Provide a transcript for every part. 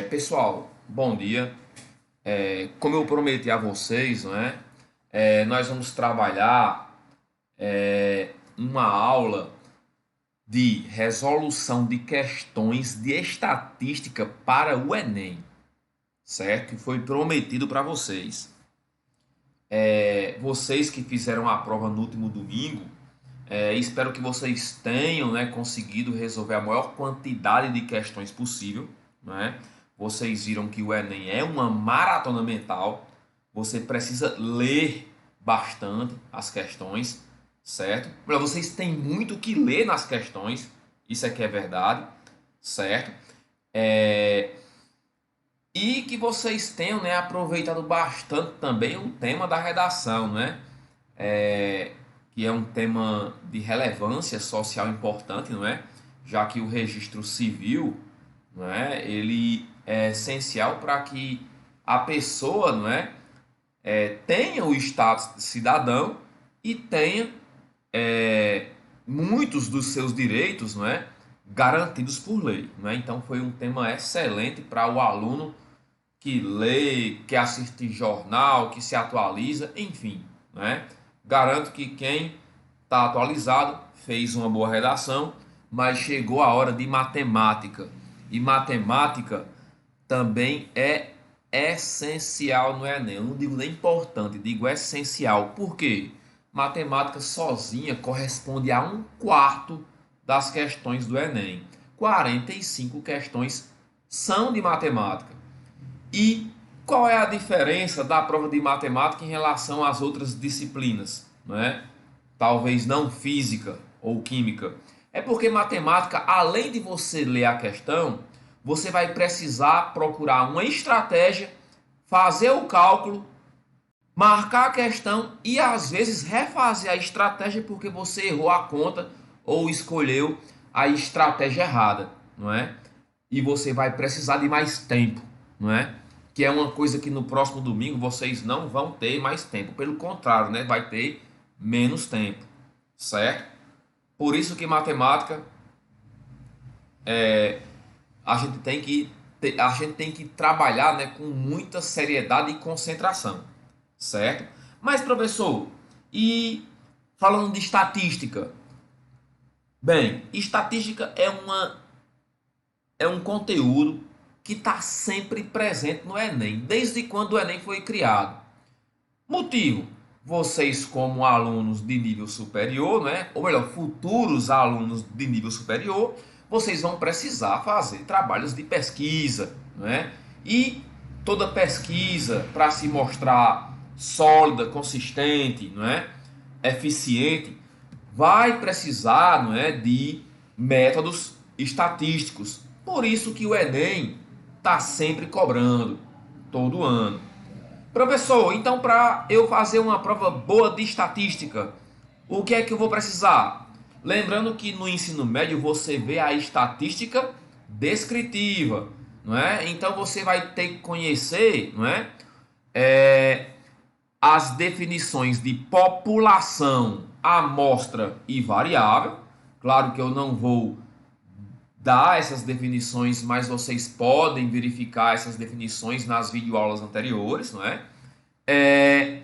Pessoal, bom dia. Como eu prometi a vocês, não é? Nós vamos trabalhar uma aula de resolução de questões de estatística para o Enem, certo? Que foi prometido para vocês. Vocês que fizeram a prova no último domingo, espero que vocês tenham, né, conseguido resolver a maior quantidade de questões possível, né? Vocês viram que o Enem é uma maratona mental. Você precisa ler bastante as questões, certo? Vocês têm muito que ler nas questões, isso aqui é verdade, certo? E que vocês tenham, né, aproveitado bastante também o tema da redação, né? Que é um tema de relevância social importante, não é? Já que o registro civil, não é? Ele é essencial para que a pessoa, não é? Tenha o status de cidadão e tenha muitos dos seus direitos, não é? Garantidos por lei, não é? Então foi um tema excelente para o aluno que lê, que assiste jornal, que se atualiza, enfim, né? Garanto que quem está atualizado fez uma boa redação, mas chegou a hora de matemática. E matemática também é essencial no Enem. Eu não digo nem importante, digo essencial. Por quê? Matemática sozinha corresponde a um quarto das questões do Enem. 45 questões são de matemática. E qual é a diferença da prova de matemática em relação às outras disciplinas, não é? Talvez não física ou química. É porque matemática, além de você ler a questão, você vai precisar procurar uma estratégia, fazer o cálculo, marcar a questão e às vezes refazer a estratégia porque você errou a conta ou escolheu a estratégia errada, não é? E você vai precisar de mais tempo, não é? Que é uma coisa que no próximo domingo vocês não vão ter mais tempo, pelo contrário, né? Vai ter menos tempo, certo? Por isso que matemática a gente tem que trabalhar, né, com muita seriedade e concentração, certo? Mas professor, e falando de estatística, bem, estatística é um conteúdo que está sempre presente no Enem, desde quando o Enem foi criado. Motivo: vocês, como alunos de nível superior, né, ou melhor, futuros alunos de nível superior, vocês vão precisar fazer trabalhos de pesquisa, né? E toda pesquisa, para se mostrar sólida, consistente, não é? Eficiente, vai precisar, não é, de métodos estatísticos. Por isso que o Enem está sempre cobrando, todo ano. Professor, então para eu fazer uma prova boa de estatística, o que é que eu vou precisar? Lembrando que no ensino médio você vê a estatística descritiva, não é? Então você vai ter que conhecer, não é? As definições de população, amostra e variável. Claro que eu não vou dar essas definições, mas vocês podem verificar essas definições nas videoaulas anteriores, não é?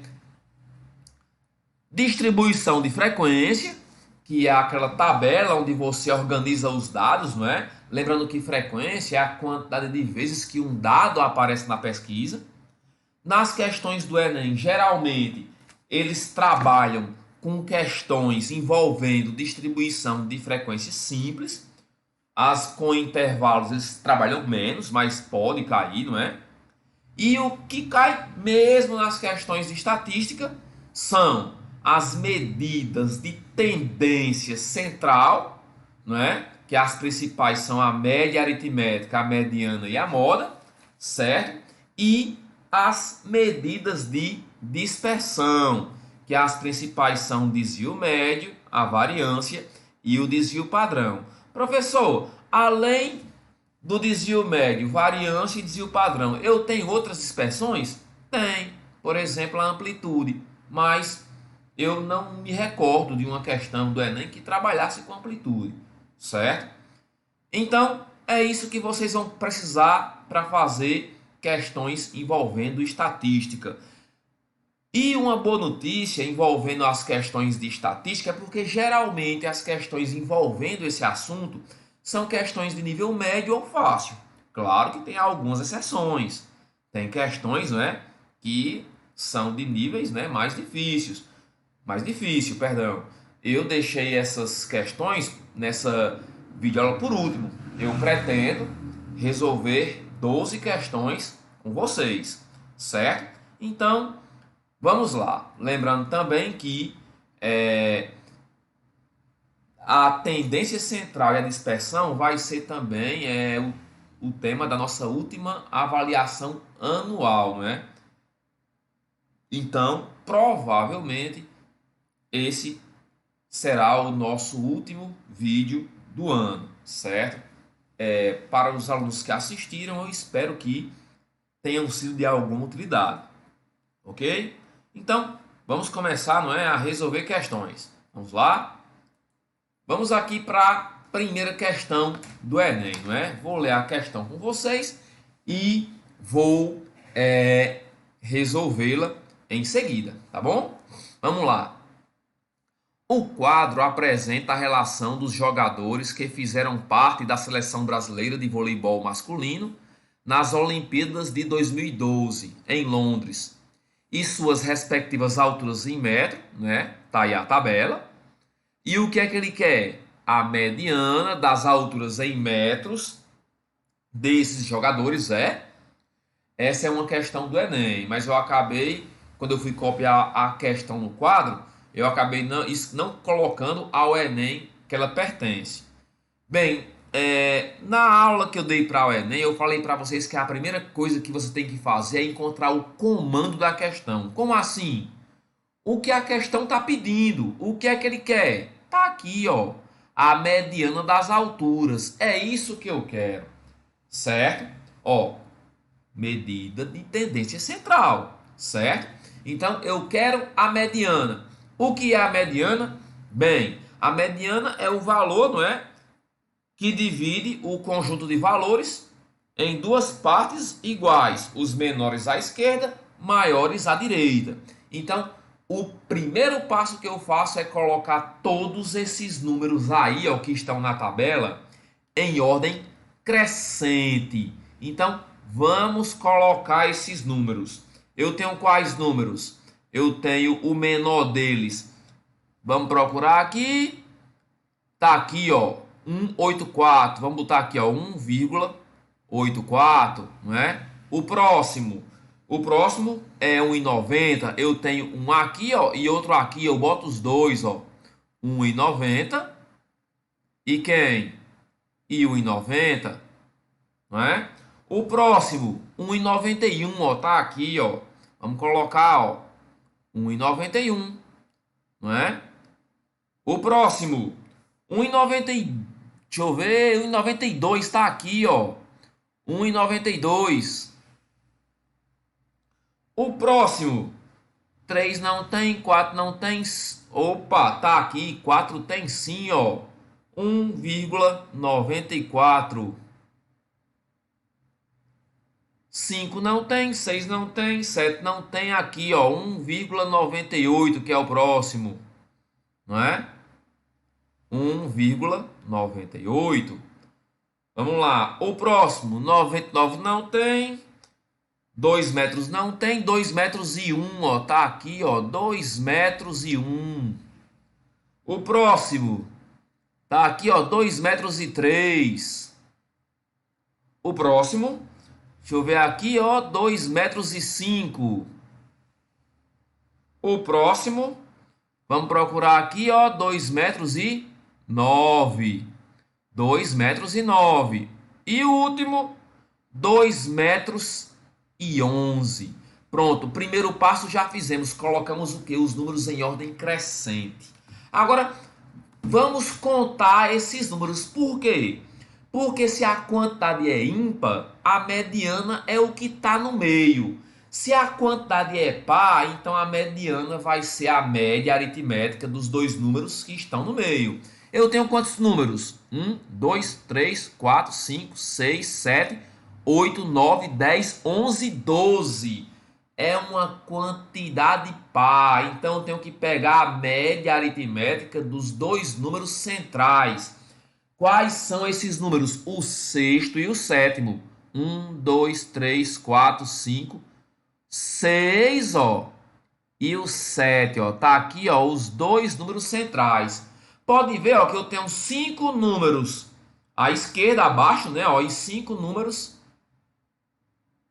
Distribuição de frequência, que é aquela tabela onde você organiza os dados, não é? Lembrando que frequência é a quantidade de vezes que um dado aparece na pesquisa. Nas questões do Enem, geralmente, eles trabalham com questões envolvendo distribuição de frequência simples. As com intervalos eles trabalham menos, mas pode cair, não é? E o que cai mesmo nas questões de estatística são as medidas de tendência central, não é? Que as principais são a média aritmética, a mediana e a moda, certo? E as medidas de dispersão, que as principais são o desvio médio, a variância e o desvio padrão. Professor, além do desvio médio, variância e desvio padrão, eu tenho outras dispersões? Tem. Por exemplo, a amplitude. Mas eu não me recordo de uma questão do Enem que trabalhasse com amplitude. Certo? Então, é isso que vocês vão precisar para fazer questões envolvendo estatística. E uma boa notícia envolvendo as questões de estatística é porque geralmente as questões envolvendo esse assunto são questões de nível médio ou fácil. Claro que tem algumas exceções. Tem questões, né, que são de níveis, né, mais difíceis. Mais difícil, perdão. Eu deixei essas questões nessa videoaula por último. Eu pretendo resolver 12 questões com vocês, certo? Então, vamos lá. Lembrando também que a tendência central e a dispersão vai ser também o tema da nossa última avaliação anual, né? Então, provavelmente, esse será o nosso último vídeo do ano, certo? Para os alunos que assistiram, eu espero que tenham sido de alguma utilidade, ok? Então, vamos começar, não é, a resolver questões. Vamos lá? Vamos aqui para a primeira questão do Enem, não é? Vou ler a questão com vocês e vou resolvê-la em seguida, tá bom? Vamos lá. O quadro apresenta a relação dos jogadores que fizeram parte da seleção brasileira de voleibol masculino nas Olimpíadas de 2012, em Londres, e suas respectivas alturas em metro, né? Tá aí a tabela. E o que é que ele quer? A mediana das alturas em metros desses jogadores Essa é uma questão do Enem, mas eu acabei, quando eu fui copiar a questão no quadro, eu acabei não colocando ao Enem que ela pertence. Bem, na aula que eu dei para o Enem, eu falei para vocês que a primeira coisa que você tem que fazer é encontrar o comando da questão. Como assim? O que a questão está pedindo? O que é que ele quer? Está aqui, ó, a mediana das alturas. É isso que eu quero, certo? Ó, medida de tendência central, certo? Então, eu quero a mediana. O que é a mediana? Bem, a mediana é o valor, não é? Que divide o conjunto de valores em duas partes iguais, os menores à esquerda, maiores à direita. Então, o primeiro passo que eu faço é colocar todos esses números aí, ó, que estão na tabela, em ordem crescente. Então, vamos colocar esses números. Eu tenho quais números? Eu tenho o menor deles. Vamos procurar aqui. Tá aqui, ó, 184. Vamos botar aqui, ó, 1,84, não é? O próximo é 1,90. Eu tenho um aqui, ó, e outro aqui. Eu boto os dois, ó. 1,90 e quem? E 1,90, não é? O próximo, 1,91, ó, tá aqui, ó. Vamos colocar, ó, 1,91, não é? O próximo, 1,90, deixa eu ver, 1,92 tá aqui, ó. 1,92. O próximo, 3 não tem, 4 não tem. Opa, tá aqui, 4 tem sim, ó. 1,94. 5 não tem, 6 não tem, 7 não tem, aqui, ó, 1,98, que é o próximo, não é? 1,98. Vamos lá, o próximo, 99 não tem, 2 metros não tem, 2 metros e 1, ó, tá aqui, ó, 2 metros e 1. O próximo, tá aqui, ó, 2 metros e 3. O próximo, deixa eu ver aqui, ó, 2 metros e 5. O próximo, vamos procurar aqui, ó, 2 metros e 9. 2 metros e 9. E o último, 2 metros e 11. Pronto, o primeiro passo já fizemos. Colocamos o quê? Os números em ordem crescente. Agora, vamos contar esses números. Por quê? Porque se a quantidade é ímpar, a mediana é o que está no meio. Se a quantidade é par, então a mediana vai ser a média aritmética dos dois números que estão no meio. Eu tenho quantos números? 1, 2, 3, 4, 5, 6, 7, 8, 9, 10, 11, 12. É uma quantidade par. Então eu tenho que pegar a média aritmética dos dois números centrais. Quais são esses números? O sexto e o sétimo. 1, 2, 3, 4, 5, 6, ó. E o 7, ó, tá aqui, ó, os dois números centrais. Pode ver, ó, que eu tenho 5 números à esquerda, abaixo, né, ó, e 5 números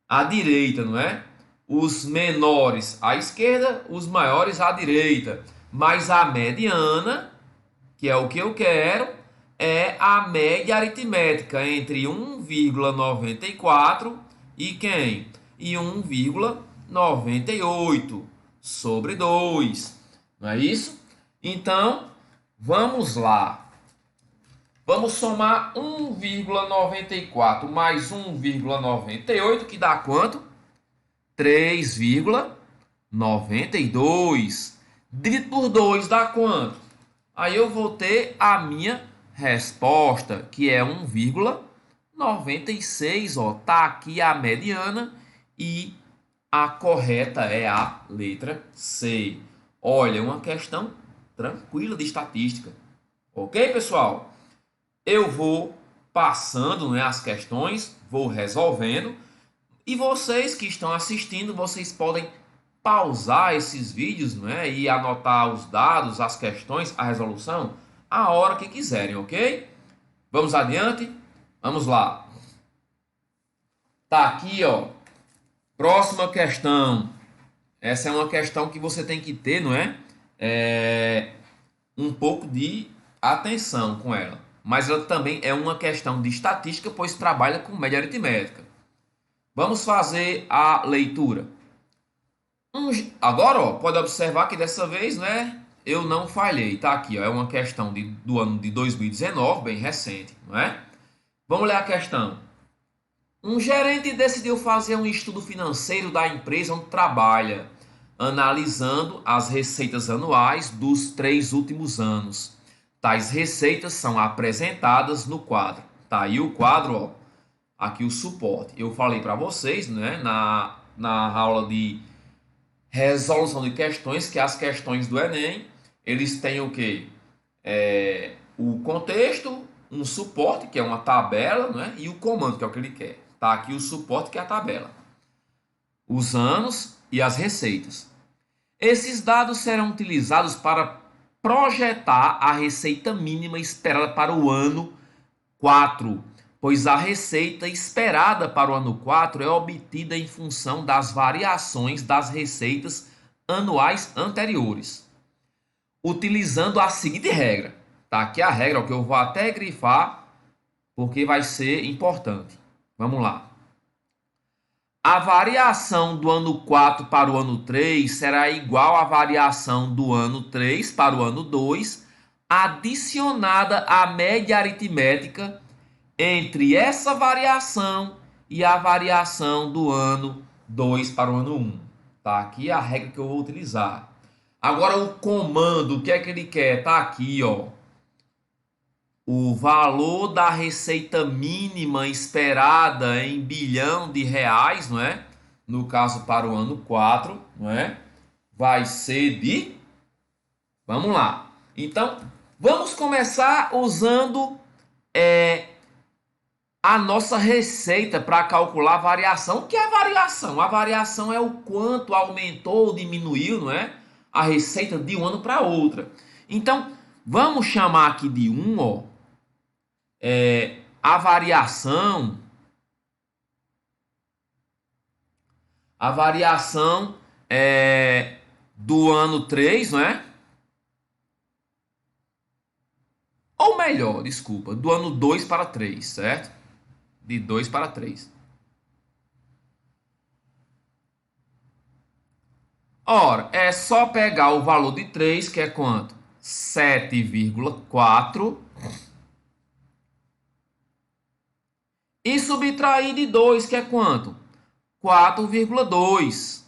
à direita, não é? Os menores à esquerda, os maiores à direita. Mas a mediana, que é o que eu quero, é a média aritmética entre 1,94 e quem? E 1,98 sobre 2. Não é isso? Então, vamos lá. Vamos somar 1,94 mais 1,98, que dá quanto? 3,92. Dividido por 2 dá quanto? Aí eu vou ter a minha resposta, que é 1,96. Ó, tá aqui a mediana e a correta é a letra C. Olha, uma questão tranquila de estatística. Ok, pessoal? Eu vou passando, né, as questões, vou resolvendo. E vocês que estão assistindo, vocês podem pausar esses vídeos, né, e anotar os dados, as questões, a resolução, a hora que quiserem, ok? Vamos adiante? Vamos lá. Tá aqui, ó. Próxima questão. Essa é uma questão que você tem que ter, não é? Um pouco de atenção com ela. Mas ela também é uma questão de estatística, pois trabalha com média aritmética. Vamos fazer a leitura. Agora, ó, pode observar que dessa vez, né, eu não falhei. Tá aqui, ó, é uma questão do ano de 2019, bem recente, não é? Vamos ler a questão. Um gerente decidiu fazer um estudo financeiro da empresa onde trabalha, analisando as receitas anuais dos 3 últimos anos. Tais receitas são apresentadas no quadro. Tá aí o quadro, ó, aqui o suporte. Eu falei para vocês, né, na aula de resolução de questões, que as questões do Enem, eles têm o quê? O contexto, um suporte, que é uma tabela, né, e o comando, que é o que ele quer. Tá aqui o suporte, que é a tabela. Os anos e as receitas. Esses dados serão utilizados para projetar a receita mínima esperada para o ano 4, pois a receita esperada para o ano 4 é obtida em função das variações das receitas anuais anteriores, utilizando a seguinte regra. Tá aqui a regra, ó, que eu vou até grifar, porque vai ser importante. Vamos lá. A variação do ano 4 para o ano 3 será igual à variação do ano 3 para o ano 2, adicionada à média aritmética entre essa variação e a variação do ano 2 para o ano 1. Tá aqui a regra que eu vou utilizar. Agora o comando, o que é que ele quer? Tá aqui, ó. O valor da receita mínima esperada em bilhão de reais, não é? No caso para o ano 4, não é? Vai ser de... Vamos lá. Então, vamos começar usando a nossa receita para calcular a variação. O que é a variação? A variação é o quanto aumentou ou diminuiu, não é? A receita de um ano para outra. Então, vamos chamar aqui de 1, ó. A variação do ano 3, não é? Ou melhor, desculpa, do ano 2 para 3, certo? De 2 para 3. Ora, é só pegar o valor de 3, que é quanto? 7,4. E subtrair de 2, que é quanto? 4,2.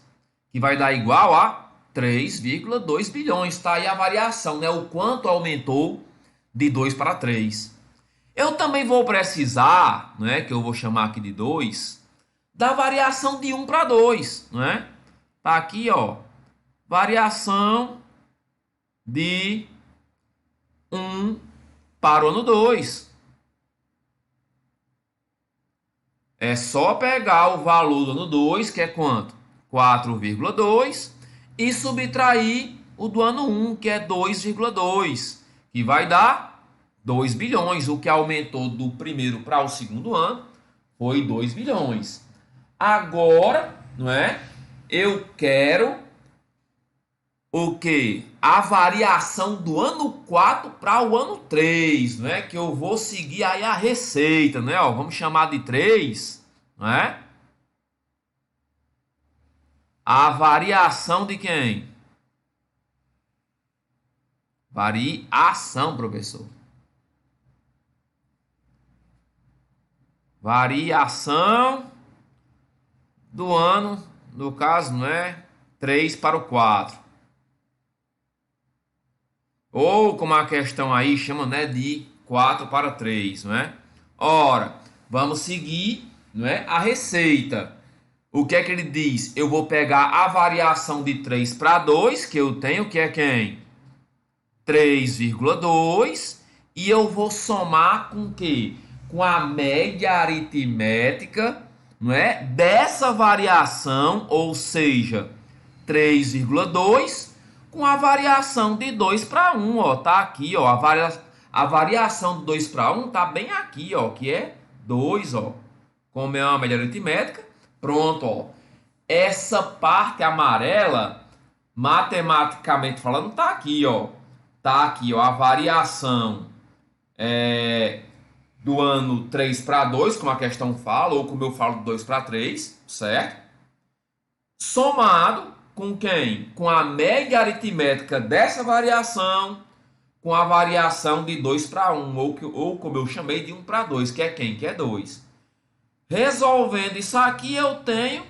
Que vai dar igual a 3,2 bilhões. Tá aí a variação, né? O quanto aumentou de 2 para 3. Eu também vou precisar, né, que eu vou chamar aqui de 2, da variação de 1 para 2, né? Tá aqui, ó, variação de 1 para o ano 2. É só pegar o valor do ano 2, que é quanto? 4,2, e subtrair o do ano 1, que é 2,2, que vai dar 2 bilhões. O que aumentou do primeiro para o segundo ano foi 2 bilhões. Agora, não é? Eu quero o que? A variação do ano 4 para o ano 3, não é? Que eu vou seguir aí a receita, né? Ó, vamos chamar de 3, não é? A variação de quem? Variação, professor. Variação do ano, no caso, não é? 3 para o 4. Ou como a questão aí chama, né, de 4 para 3, não é? Ora, vamos seguir, não é, a receita. O que é que ele diz? Eu vou pegar a variação de 3 para 2, que eu tenho, que é quem? 3,2, e eu vou somar com o quê? Com a média aritmética, não é? Dessa variação, ou seja, 3,2 com a variação de 2 para 1, ó, tá aqui, ó, a variação de 2 para 1 tá bem aqui, ó, que é 2, ó. Como é uma média aritmética, pronto, ó. Essa parte amarela, matematicamente falando, tá aqui, ó. Tá aqui, ó, a variação do ano 3 para 2, como a questão fala, ou como eu falo, 2 para 3, certo? Somado com quem? Com a média aritmética dessa variação, com a variação de 2 para 1, ou como eu chamei, de 1 para 2, que é quem? Que é 2. Resolvendo isso aqui, eu tenho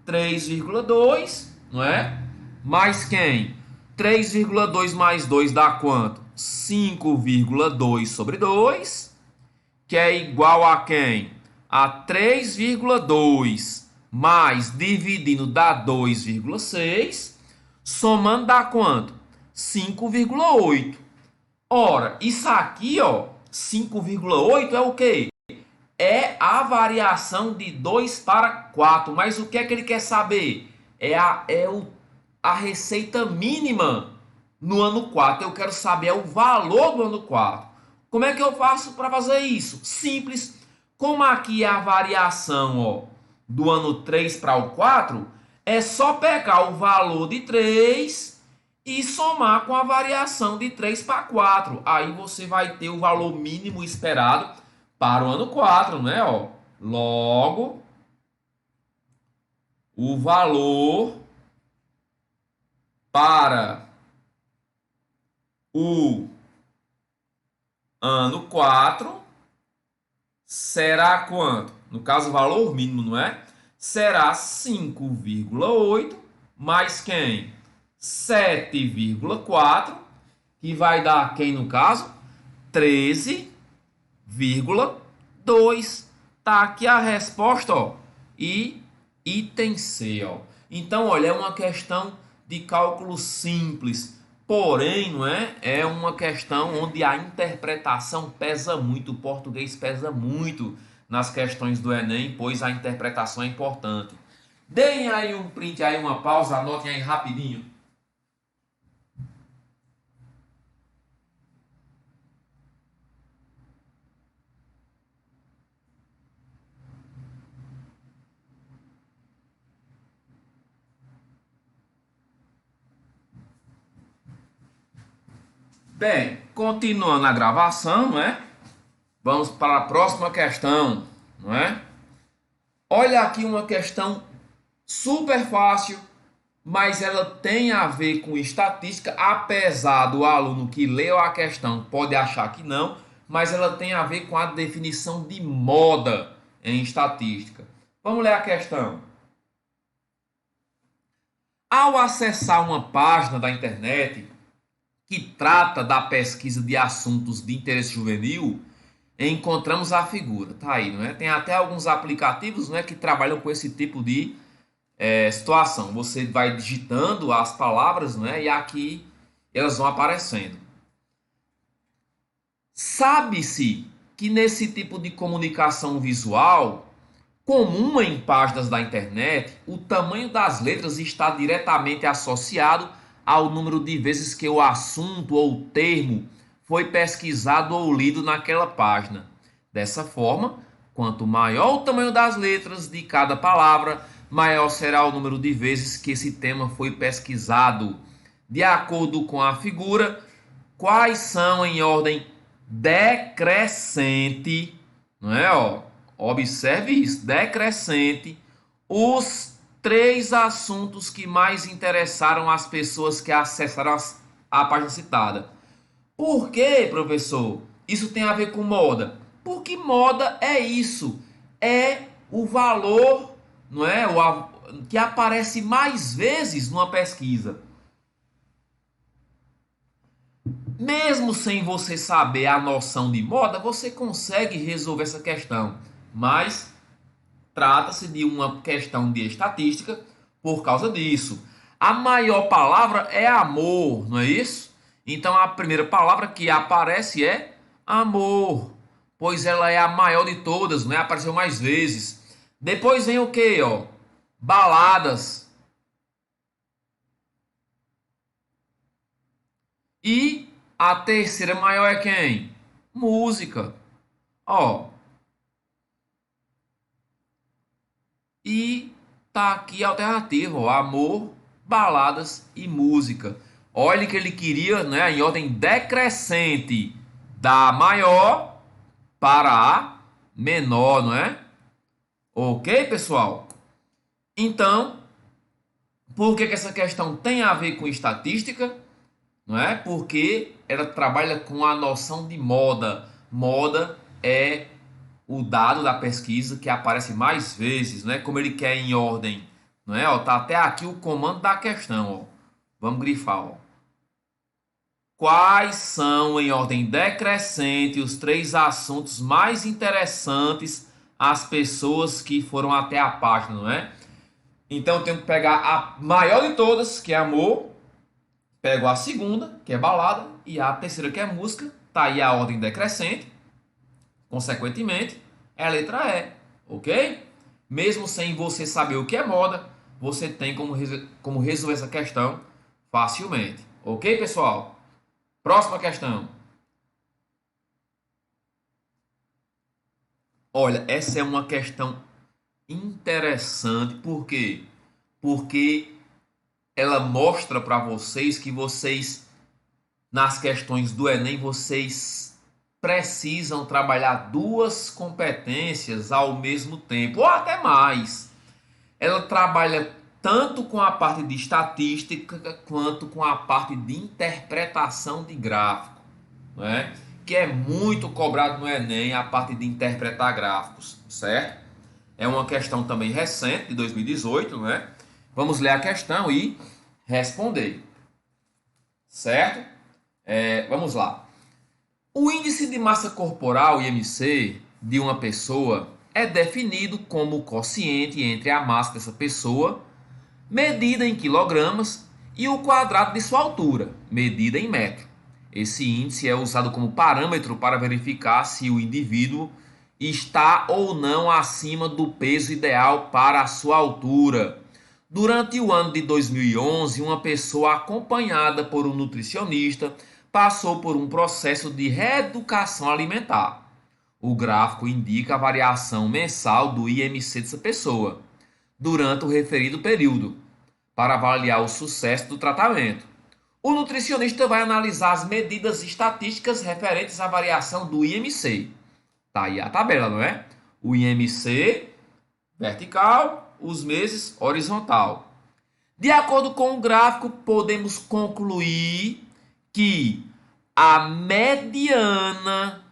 3,2, não é? Mais quem? 3,2 mais 2 dá quanto? 5,2 sobre 2, que é igual a quem? A 3,2 mais dividindo dá 2,6, somando dá quanto? 5,8. Ora, isso aqui, ó, 5,8 é o quê? É a variação de 2 para 4. Mas o que é que ele quer saber? A receita mínima no ano 4. Eu quero saber o valor do ano 4. Como é que eu faço para fazer isso? Simples. Como aqui é a variação, ó, do ano 3 para o 4, é só pegar o valor de 3 e somar com a variação de 3 para 4. Aí você vai ter o valor mínimo esperado para o ano 4, né? Ó. Logo, o valor para o ano 4 será quanto? No caso, o valor mínimo, não é? Será 5,8 mais quem? 7,4, que vai dar quem no caso? 13,2. Tá aqui a resposta, ó. E item C, ó. Então, olha, é uma questão de cálculo simples. Porém, não é? É uma questão onde a interpretação pesa muito, o português pesa muito nas questões do Enem, pois a interpretação é importante. Deem aí um print, aí uma pausa, anotem aí rapidinho. Bem, continuando a gravação, não é? Vamos para a próxima questão, não é? Olha aqui uma questão super fácil, mas ela tem a ver com estatística, apesar do aluno que leu a questão pode achar que não, mas ela tem a ver com a definição de moda em estatística. Vamos ler a questão. Ao acessar uma página da internet, que trata da pesquisa de assuntos de interesse juvenil, encontramos a figura. Tá aí, não é? Tem até alguns aplicativos, não é, que trabalham com esse tipo de situação. Você vai digitando as palavras, não é? E aqui elas vão aparecendo. Sabe-se que nesse tipo de comunicação visual, comum em páginas da internet, o tamanho das letras está diretamente associado ao número de vezes que o assunto ou termo foi pesquisado ou lido naquela página. Dessa forma, quanto maior o tamanho das letras de cada palavra, maior será o número de vezes que esse tema foi pesquisado. De acordo com a figura, quais são em ordem decrescente, não é, ó? Observe isso, decrescente, os três assuntos que mais interessaram as pessoas que acessaram a página citada. Por quê, professor? Isso tem a ver com moda? Porque moda é isso, é o valor, não é, que aparece mais vezes numa pesquisa. Mesmo sem você saber a noção de moda, você consegue resolver essa questão. Mas trata-se de uma questão de estatística por causa disso. A maior palavra é amor, não é isso? Então a primeira palavra que aparece é amor, pois ela é a maior de todas, né? Apareceu mais vezes. Depois vem o que, ó? Baladas. E a terceira maior é quem? Música. Ó, e tá aqui a alternativa, ó, amor, baladas e música. Olha que ele queria, né, em ordem decrescente, da maior para a menor, não é? Ok, pessoal? Então, por que essa questão tem a ver com estatística? Não é? Porque ela trabalha com a noção de moda. Moda é o dado da pesquisa que aparece mais vezes, né? Como ele quer em ordem, não é? Ó, tá até aqui o comando da questão, ó. Vamos grifar, ó. Quais são, em ordem decrescente, os três assuntos mais interessantes às pessoas que foram até a página, não é? Então eu tenho que pegar a maior de todas, que é amor, pego a segunda, que é balada, e a terceira, que é música. Tá aí a ordem decrescente. Consequentemente, é a letra E, ok? Mesmo sem você saber o que é moda, você tem como resolver essa questão facilmente. Ok, pessoal? Próxima questão. Olha, essa é uma questão interessante. Por quê? Porque ela mostra para vocês que vocês, nas questões do Enem, vocês precisam trabalhar duas competências ao mesmo tempo, ou até mais. Ela trabalha tanto com a parte de estatística quanto com a parte de interpretação de gráfico, não é? Que é muito cobrado no Enem, a parte de interpretar gráficos, certo? É uma questão também recente, de 2018, não é? Vamos ler a questão e responder, certo? Vamos lá. O índice de massa corporal, IMC, de uma pessoa é definido como o quociente entre a massa dessa pessoa, medida em quilogramas, e o quadrado de sua altura, medida em metro. Esse índice é usado como parâmetro para verificar se o indivíduo está ou não acima do peso ideal para a sua altura. Durante o ano de 2011, uma pessoa acompanhada por um nutricionista passou por um processo de reeducação alimentar. O gráfico indica a variação mensal do IMC dessa pessoa durante o referido período, para avaliar o sucesso do tratamento. O nutricionista vai analisar as medidas estatísticas referentes à variação do IMC. Tá aí a tabela, não é? O IMC vertical, os meses horizontal. De acordo com o gráfico, podemos concluir que a mediana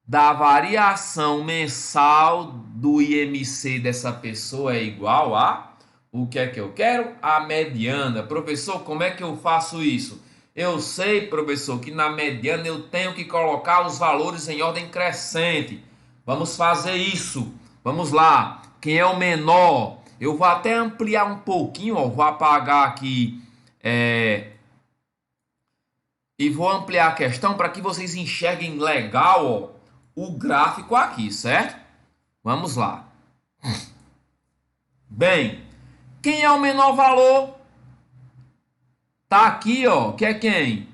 da variação mensal do IMC dessa pessoa é igual a... O que é que eu quero? A mediana. Professor, como é que eu faço isso? Eu sei, professor, que na mediana eu tenho que colocar os valores em ordem crescente. Vamos fazer isso. Vamos lá. Quem é o menor? Eu vou até ampliar um pouquinho, ó. Vou apagar aqui e vou ampliar a questão para que vocês enxerguem legal, ó, o gráfico aqui, certo? Vamos lá. Bem, quem é o menor valor? Tá aqui, ó, que é quem?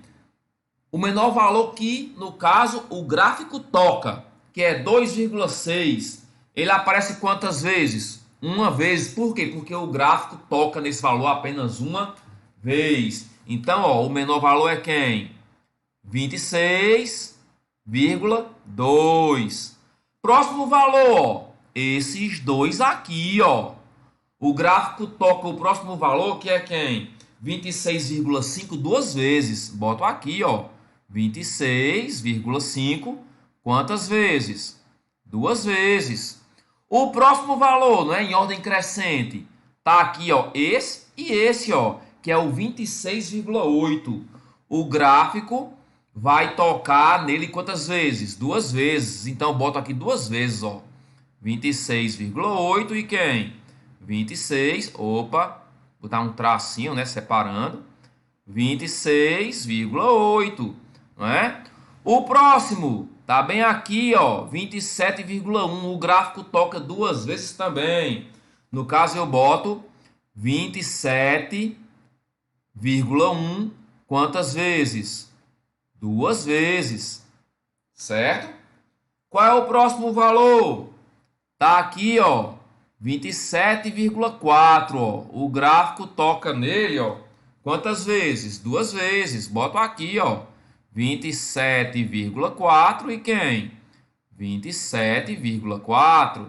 O menor valor que, no caso, o gráfico toca, que é 2,6. Ele aparece quantas vezes? Uma vez. Por quê? Porque o gráfico toca nesse valor apenas uma vez. Então, ó, o menor valor é quem? 26,2. Próximo valor, ó, esses dois aqui, ó. O gráfico toca o próximo valor, que é quem? 26,5 duas vezes. Boto aqui, ó. 26,5 quantas vezes? Duas vezes. O próximo valor, não é em ordem crescente, tá aqui, ó, esse e esse, ó, que é o 26,8. O gráfico vai tocar nele quantas vezes? Duas vezes. Então boto aqui duas vezes, ó. 26,8 e quem? 26, opa, vou dar um tracinho, né, separando. 26,8, não é? O próximo tá bem aqui, ó, 27,1. O gráfico toca duas vezes também. No caso eu boto 27,1 quantas vezes? Duas vezes, certo? Qual é o próximo valor? Tá aqui, ó, 27,4, ó. O gráfico toca nele, ó. Quantas vezes? Duas vezes. Boto aqui, ó. 27,4 e quem? 27,4.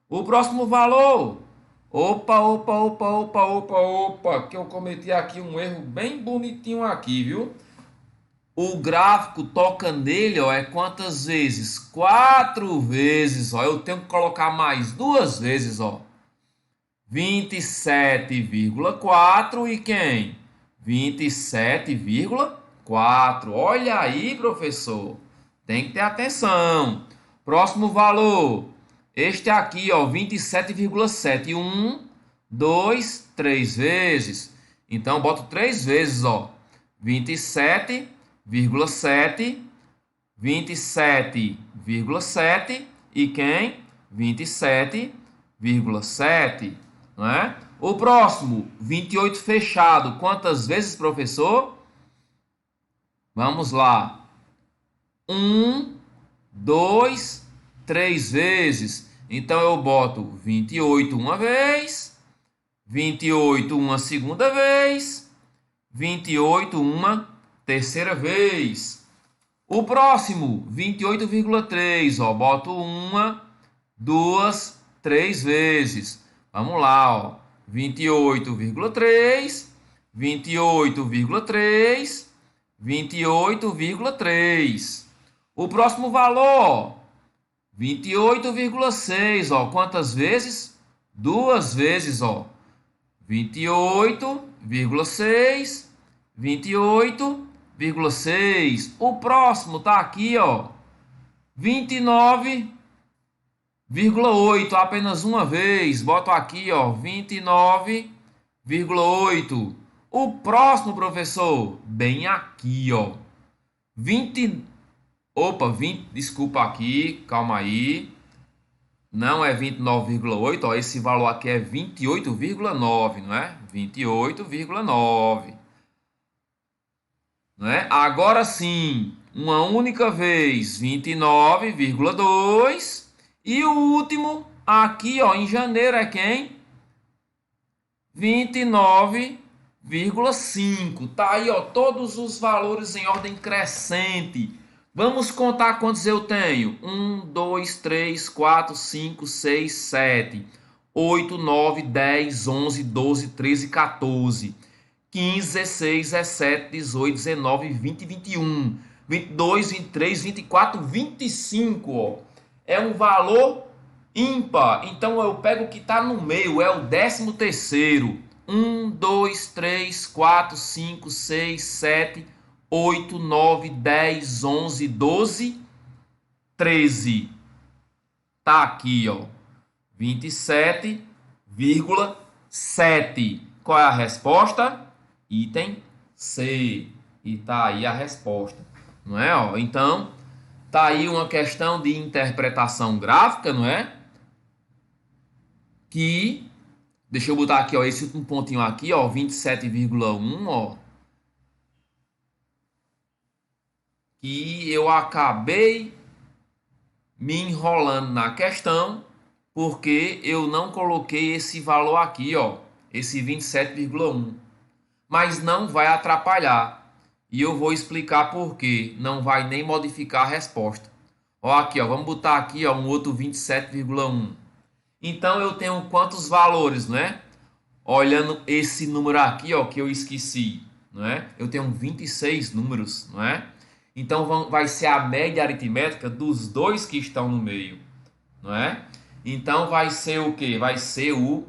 O próximo valor? Opa, que eu cometi aqui um erro bem bonitinho aqui, viu? O gráfico toca nele, ó, é quantas vezes? Quatro vezes, ó. Eu tenho que colocar mais duas vezes, ó. 27,4 e quem? 27,4. Olha aí, professor. Tem que ter atenção. Próximo valor. Este aqui, ó, 27,7. 1, 2, 3 vezes. Então, boto três vezes, ó. 27,7, 27,7 e quem? 27,7, não é? O próximo, 28 fechado. Quantas vezes, professor? Vamos lá. 1, 2, 3 vezes. Então eu boto 28 uma vez, 28 uma segunda vez, 28 uma terceira vez. O próximo, 28,3, ó, boto uma, duas, três vezes. Vamos lá, ó. 28,3, 28,3, 28,3. O próximo valor, 28,6, ó. Quantas vezes? Duas vezes, ó. 28,6, 28,6. O próximo tá aqui, ó. 29,8. Apenas uma vez. Boto aqui, ó. 29,8. O próximo, professor, bem aqui, ó. 20. Opa, 20. Desculpa aqui. Calma aí. Não é 29,8, ó, esse valor aqui é 28,9, não é? 28,9. Não é? Agora sim, uma única vez, 29,2. E o último, aqui, ó, em janeiro é quem? 29,5. Tá aí, ó, todos os valores em ordem crescente. Vamos contar quantos eu tenho. 1, 2, 3, 4, 5, 6, 7, 8, 9, 10, 11, 12, 13, 14, 15, 16, 17, 18, 19, 20, 21, 22, 23, 24, 25. Ó. É um valor ímpar. Então eu pego o que está no meio, é o 13º. 1, 2, 3, 4, 5, 6, 7, 8, 9, 10, 11, 12, 13. Tá aqui, ó. 27,7. Qual é a resposta? Item C. E tá aí a resposta. Não é, ó? Então, tá aí uma questão de interpretação gráfica, não é? Que, deixa eu botar aqui, ó, esse último pontinho aqui, ó, 27,1, ó. Que eu acabei me enrolando na questão porque eu não coloquei esse valor aqui, ó, esse 27,1. Mas não vai atrapalhar. E eu vou explicar por quê. Não vai nem modificar a resposta. Ó, aqui, ó, vamos botar aqui, ó, um outro 27,1. Então eu tenho quantos valores, né? Olhando esse número aqui, ó, que eu esqueci, não é? Eu tenho 26 números, não é? Então vai ser a média aritmética dos dois que estão no meio, não é? Então vai ser o quê? Vai ser o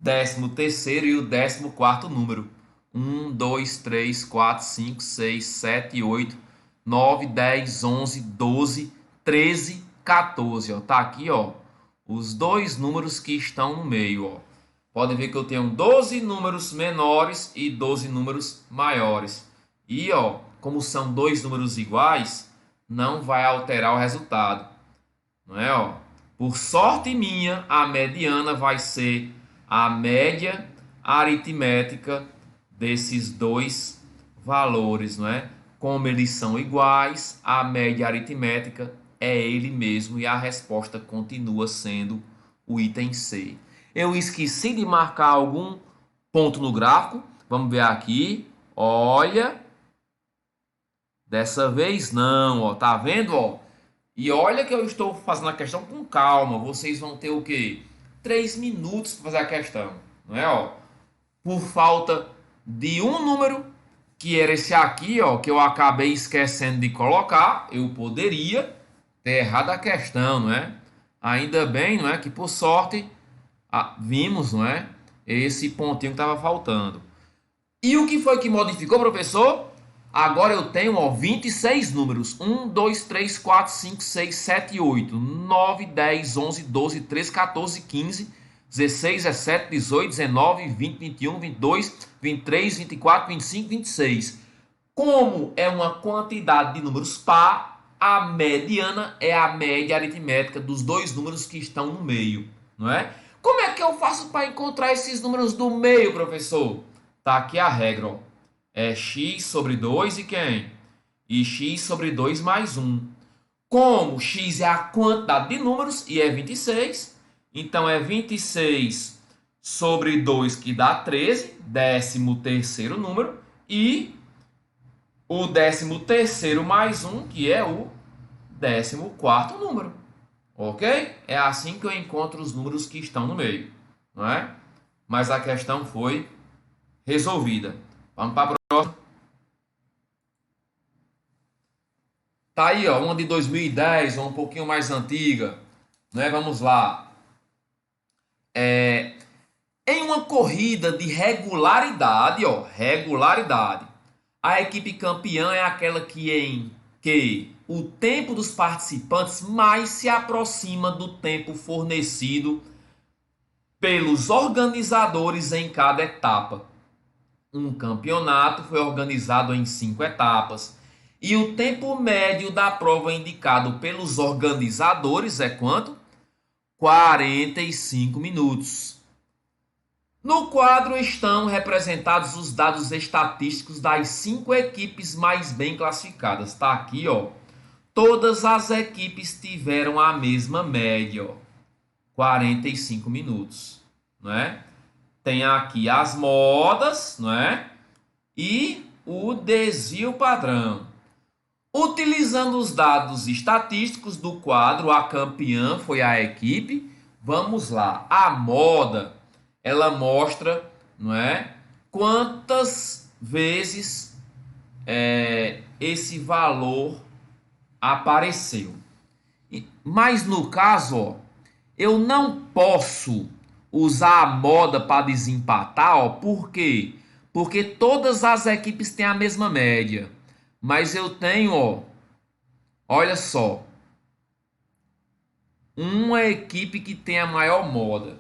13º e o 14º número. 1, 2, 3, 4, 5, 6, 7, 8, 9, 10, 11, 12, 13, 14. Ó. Tá aqui, ó, os dois números que estão no meio, ó. Pode ver que eu tenho 12 números menores e 12 números maiores. E, ó, como são dois números iguais, não vai alterar o resultado. Não é, ó? Por sorte minha, a mediana vai ser a média aritmética desses dois valores, não é? Como eles são iguais, a média aritmética é ele mesmo e a resposta continua sendo o item C. Eu esqueci de marcar algum ponto no gráfico. Vamos ver aqui. Olha. Dessa vez não, ó. Tá vendo, ó? E olha que eu estou fazendo a questão com calma. Vocês vão ter o quê? 3 minutos para fazer a questão, não é, ó? Por falta de um número, que era esse aqui, ó, que eu acabei esquecendo de colocar, eu poderia ter errado a questão, não é? Ainda bem, não é, que por sorte vimos, não é, esse pontinho que estava faltando. E o que foi que modificou, professor? Agora eu tenho, ó, 26 números. 1, 2, 3, 4, 5, 6, 7, 8, 9, 10, 11, 12, 13, 14, 15, 16, 17, 18, 19, 20, 21, 22, 23, 24, 25, 26. Como é uma quantidade de números par, a mediana é a média aritmética dos dois números que estão no meio, não é? Como é que eu faço para encontrar esses números do meio, professor? Tá aqui a regra, ó. É x sobre 2 e quem? E x sobre 2 mais 1. Como x é a quantidade de números e é 26, então é 26 sobre 2 que dá 13, 13º número, e o 13º mais 1, que é o 14º número. Ok? É assim que eu encontro os números que estão no meio, não é? Mas a questão foi resolvida. Vamos para a próxima. Tá aí, ó, uma de 2010, ou um pouquinho mais antiga, né? Vamos lá. Em uma corrida de regularidade, ó, regularidade, a equipe campeã é aquela em que o tempo dos participantes mais se aproxima do tempo fornecido pelos organizadores em cada etapa. Um campeonato foi organizado em 5 etapas. E o tempo médio da prova indicado pelos organizadores é quanto? 45 minutos. No quadro estão representados os dados estatísticos das 5 equipes mais bem classificadas. Está aqui, ó. Todas as equipes tiveram a mesma média, ó, 45 minutos, não é? Tem aqui as modas, não é? E o desvio padrão. Utilizando os dados estatísticos do quadro, a campeã foi a equipe. Vamos lá. A moda, ela mostra, não é? Quantas vezes esse valor apareceu. Mas no caso, ó, eu não posso usar a moda para desempatar, ó, por quê? Porque todas as equipes têm a mesma média. mas eu tenho, ó, olha só, uma equipe que tem a maior moda.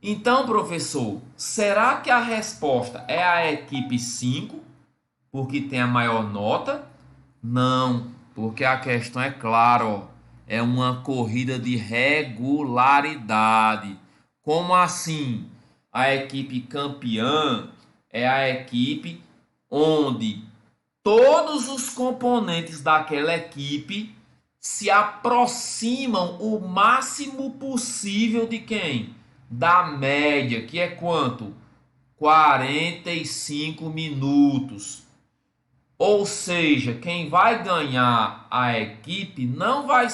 Então, professor, será que a resposta é a equipe 5, porque tem a maior nota? Não, porque a questão é clara, ó, é uma corrida de regularidade. Como assim? A equipe campeã é a equipe onde todos os componentes daquela equipe se aproximam o máximo possível de quem? Da média, que é quanto? 45 minutos. Ou seja, quem vai ganhar a equipe não vai,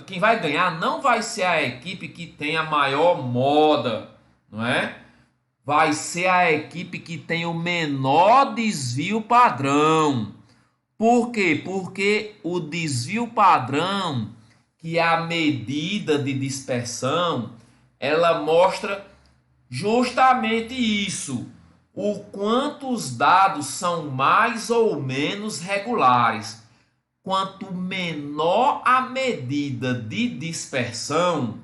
quem vai ganhar não vai ser a equipe que tem a maior moda, não é? Vai ser a equipe que tem o menor desvio padrão. Por quê? Porque o desvio padrão, que é a medida de dispersão, ela mostra justamente isso, o quanto os dados são mais ou menos regulares. Quanto menor a medida de dispersão,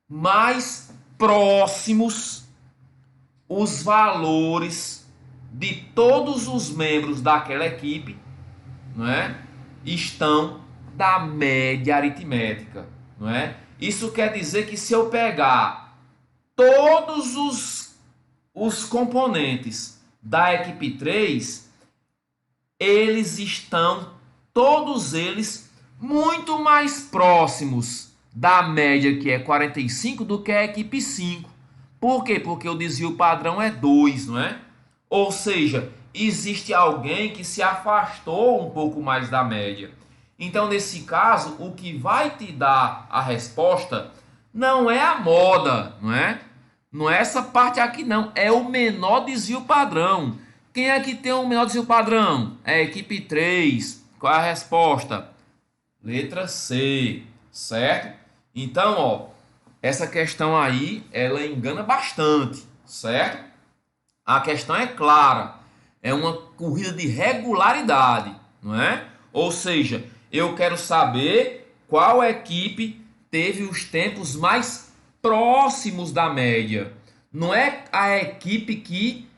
mais próximos os valores de todos os membros daquela equipe, não é? Estão da média aritmética, não é? Isso quer dizer que se eu pegar todos os componentes da equipe 3, eles estão, todos eles, muito mais próximos da média, que é 45, do que a equipe 5. Por quê? Porque o desvio padrão é 2, não é? Ou seja, existe alguém que se afastou um pouco mais da média. Então, nesse caso, o que vai te dar a resposta não é a moda, não é? Não é essa parte aqui, não. É o menor desvio padrão. Quem é que tem o menor desvio padrão? É a equipe 3. Qual é a resposta? Letra C, certo? Então, ó, essa questão aí, ela engana bastante, certo? A questão é clara. É uma corrida de regularidade, não é? Ou seja, eu quero saber qual equipe teve os tempos mais próximos da média. Não é a equipe que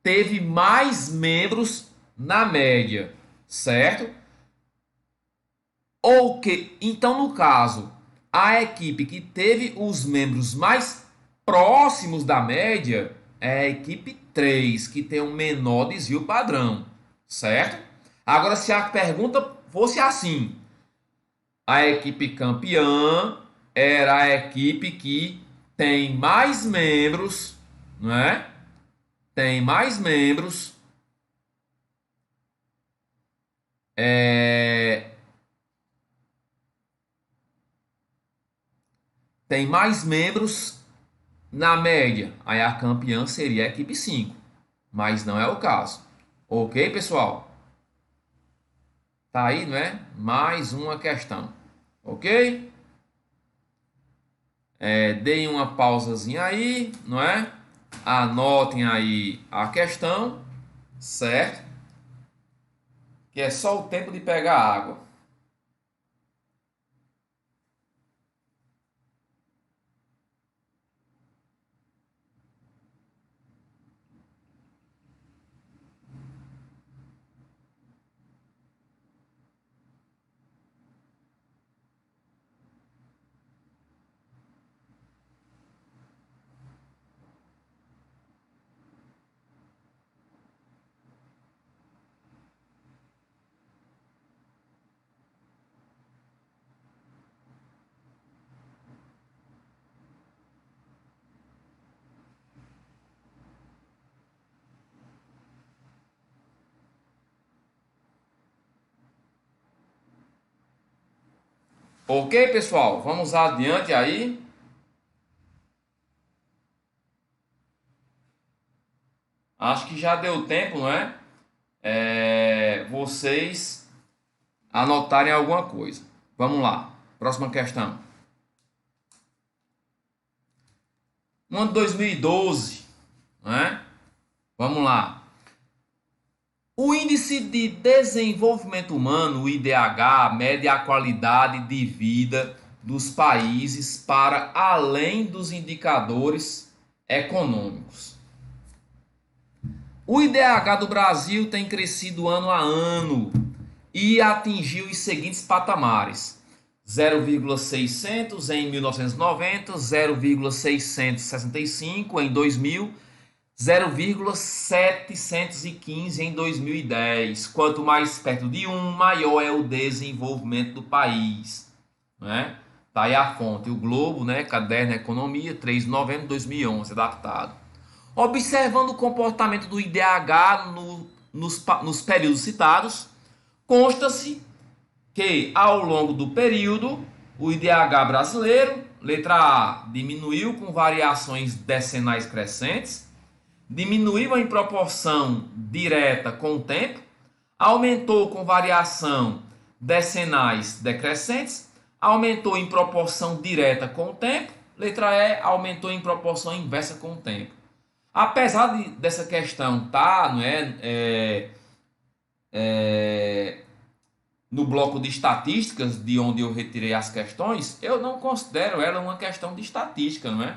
teve mais membros na média, certo? Ou que, então, no caso, a equipe que teve os membros mais próximos da média é a equipe 3, que tem um menor desvio padrão, certo? Agora, se a pergunta fosse assim, a equipe campeã era a equipe que tem mais membros, não é? Tem mais membros, é, tem mais membros na média. Aí a campeã seria a equipe 5, mas não é o caso. Ok, pessoal? Tá aí, não é? Mais uma questão. Ok? Deem uma pausazinha aí, não é? Anotem aí a questão, certo? Que é só o tempo de pegar água. Ok, pessoal? Vamos adiante aí. Acho que já deu tempo, não é? Vocês anotarem alguma coisa. Vamos lá. Próxima questão. Um ano de 2012, não é? Vamos lá. O Índice de Desenvolvimento Humano, o IDH, mede a qualidade de vida dos países para além dos indicadores econômicos. O IDH do Brasil tem crescido ano a ano e atingiu os seguintes patamares: 0,600 em 1990, 0,665 em 2000, 0,715 em 2010. Quanto mais perto de 1, maior é o desenvolvimento do país. Né? Tá aí a fonte, o Globo, né? Caderno Economia, 3 de novembro de 2011, adaptado. Observando o comportamento do IDH nos períodos citados, consta-se que, ao longo do período, o IDH brasileiro, letra A, diminuiu com variações decenais crescentes, diminuiu em proporção direta com o tempo, aumentou com variação decenais decrescentes, aumentou em proporção direta com o tempo, letra E, aumentou em proporção inversa com o tempo. Apesar dessa questão tá, não no bloco de estatísticas, de onde eu retirei as questões, eu não considero ela uma questão de estatística, não é?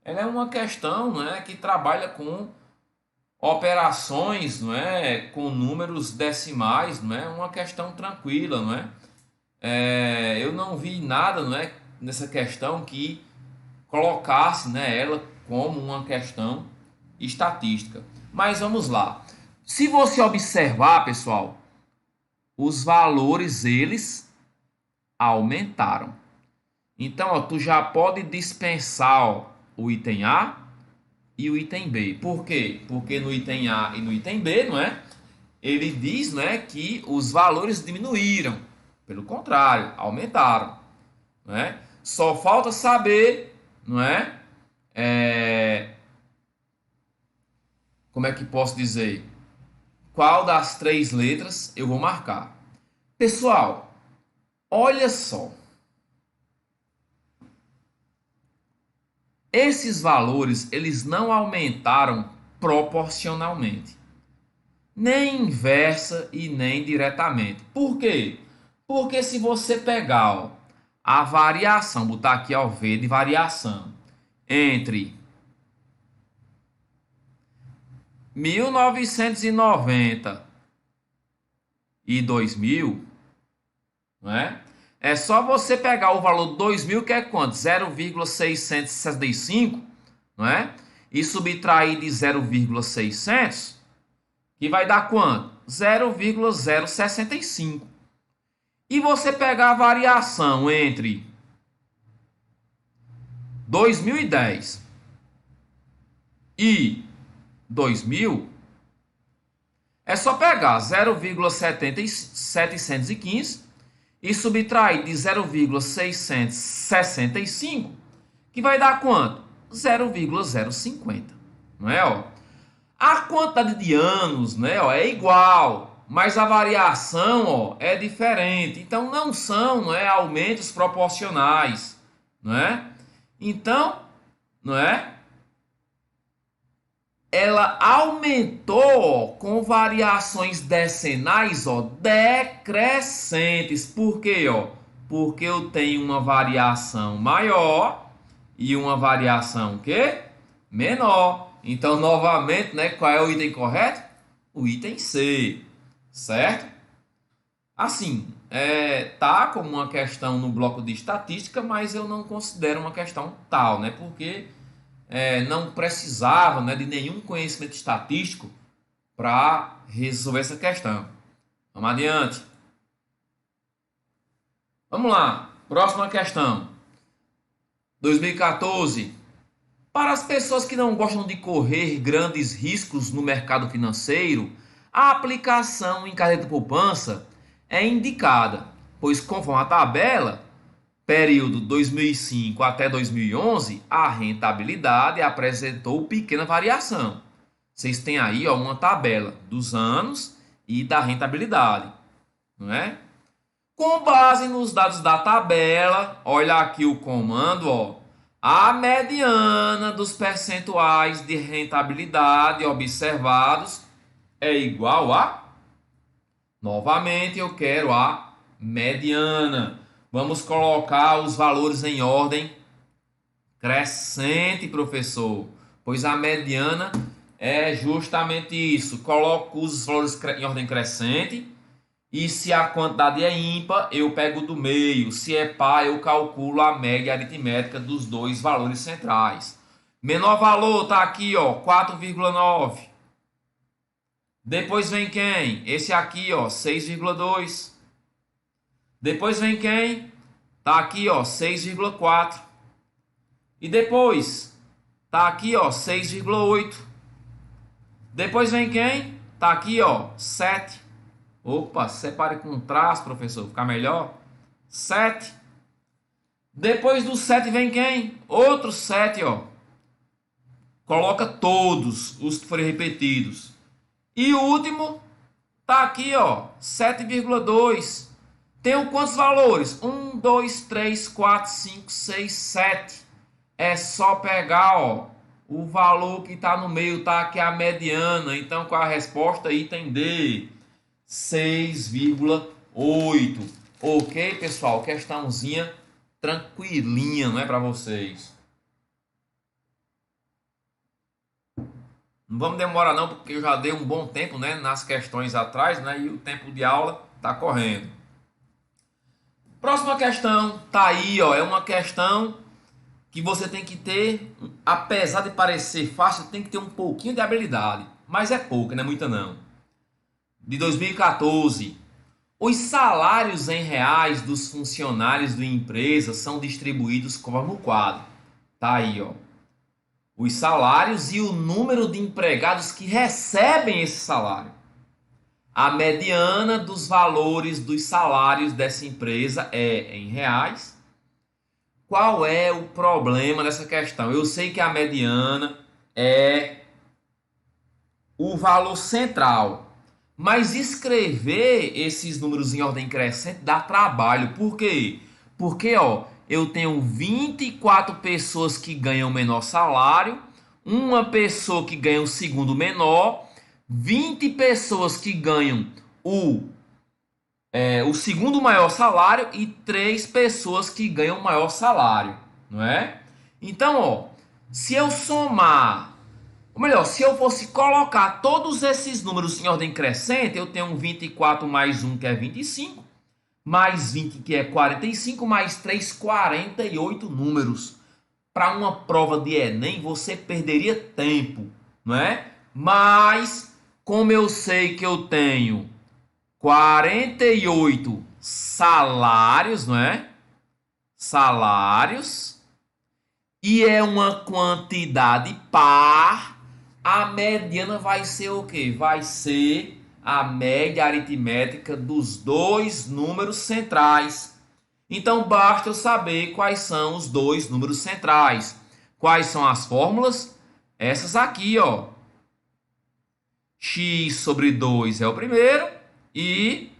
Ela é uma questão, não é, que trabalha com operações, não é, com números decimais, não é, uma questão tranquila, não é? Eu não vi nada, não é, nessa questão que colocasse, né, ela como uma questão estatística. Mas vamos lá. Se você observar, pessoal, os valores eles aumentaram. Então, ó, tu já pode dispensar, ó, o item A e o item B. Por quê? Porque no item A e no item B, não é? Ele diz, não é, que os valores diminuíram. Pelo contrário, aumentaram, não é? Só falta saber, não é? Como é que posso dizer? Qual das três letras eu vou marcar? Pessoal, olha só. Esses valores, eles não aumentaram proporcionalmente, nem inversa e nem diretamente. Por quê? Porque se você pegar, ó, a variação, botar aqui ó, V de variação, entre 1990 e 2000, não é? É só você pegar o valor 2000, que é quanto? 0,665, não é? E subtrair de 0,600, que vai dar quanto? 0,065. E você pegar a variação entre 2010 e 2000, é só pegar 0,715 e subtrair de 0,665, que vai dar quanto? 0,050, não é? Ó? A quantidade de anos, né, ó, é igual, mas a variação, ó, é diferente. Então não são, não é, aumentos proporcionais, não é? Então, não é? Ela aumentou com variações decenais, ó, decrescentes. Por quê, ó? Porque eu tenho uma variação maior e uma variação que menor. Então, novamente, né, qual é o item correto? O item C, certo? Assim, tá como uma questão no bloco de estatística, mas eu não considero uma questão tal, né? Porque não precisava, né, de nenhum conhecimento estatístico para resolver essa questão. Vamos adiante. Vamos lá. Próxima questão. 2014. Para as pessoas que não gostam de correr grandes riscos no mercado financeiro, a aplicação em carteira de poupança é indicada, pois conforme a tabela, período 2005 até 2011, a rentabilidade apresentou pequena variação. Vocês têm aí, ó, uma tabela dos anos e da rentabilidade, não é? Com base nos dados da tabela, olha aqui o comando, ó, a mediana dos percentuais de rentabilidade observados é igual a Novamente eu quero a mediana. Vamos colocar os valores em ordem crescente, professor. Pois a mediana é justamente isso. Coloco os valores em ordem crescente. E se a quantidade é ímpar, eu pego do meio. Se é par, eu calculo a média aritmética dos dois valores centrais. Menor valor está aqui, ó, 4,9. Depois vem quem? Esse aqui, ó, 6,2. Depois vem quem? Tá aqui, ó, 6,4. E depois tá aqui, ó, 6,8. Depois vem quem? Tá aqui, ó, 7. Opa, separe com um traço, professor, ficar melhor. 7. Depois do 7 vem quem? Outro 7, ó. Coloca todos os que forem repetidos. E o último tá aqui, ó, 7,2. Tenho quantos valores? 1, 2, 3, 4, 5, 6, 7. É só pegar, ó, o valor que está no meio, tá aqui a mediana. Então, qual a resposta? Item D, 6,8. Ok, pessoal? Questãozinha tranquilinha, não é para vocês? Não vamos demorar não, porque eu já dei um bom tempo, né, nas questões atrás, né, e o tempo de aula está correndo. Próxima questão, tá aí, ó, é uma questão que você tem que ter, apesar de parecer fácil, tem que ter um pouquinho de habilidade, mas é pouca, não é muita não. De 2014, os salários em reais dos funcionários de empresa são distribuídos conforme o quadro. Tá aí, ó. Os salários e o número de empregados que recebem esse salário. A mediana dos valores dos salários dessa empresa é em reais. Qual é o problema dessa questão? Eu sei que a mediana é o valor central, mas escrever esses números em ordem crescente dá trabalho. Por quê? Porque, ó, eu tenho 24 pessoas que ganham o menor salário, uma pessoa que ganha o segundo menor, 20 pessoas que ganham o segundo maior salário e 3 pessoas que ganham o maior salário, não é? Então, ó, se eu somar, ou melhor, se eu fosse colocar todos esses números em ordem crescente, eu tenho 24 mais 1 que é 25, mais 20 que é 45, mais 3, 48 números. Para uma prova de Enem, você perderia tempo, não é? Mas, como eu sei que eu tenho 48 salários, não é? Salários. E é uma quantidade par. A mediana vai ser o quê? Vai ser a média aritmética dos dois números centrais. Então, basta eu saber quais são os dois números centrais. Quais são as fórmulas? Essas aqui, ó. X sobre 2 é o primeiro. E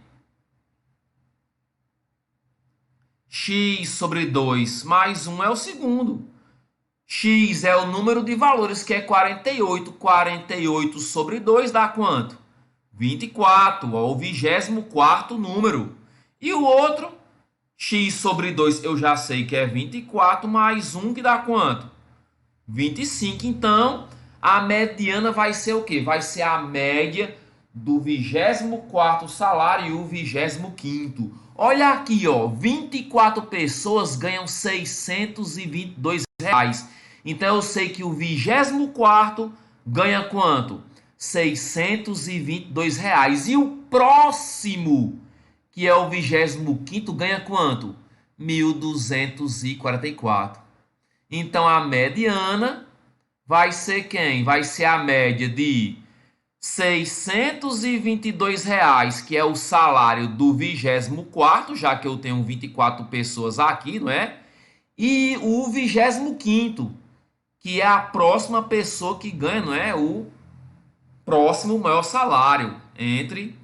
x sobre 2 mais 1 é o segundo. X é o número de valores, que é 48. 48 sobre 2 dá quanto? 24, ó, o 24º número. E o outro, x sobre 2, eu já sei que é 24, mais 1, que dá quanto? 25. Então, a mediana vai ser o quê? Vai ser a média do 24º salário e o 25º. Olha aqui, ó, 24 pessoas ganham R$ 622. Então eu sei que o 24º ganha quanto? R$ 622. E o próximo, que é o 25º, ganha quanto? 1.244. Então a mediana vai ser quem? Vai ser a média de R$ 622, que é o salário do 24º, já que eu tenho 24 pessoas aqui, não é? E o 25º, que é a próxima pessoa que ganha, não é? O próximo maior salário, entre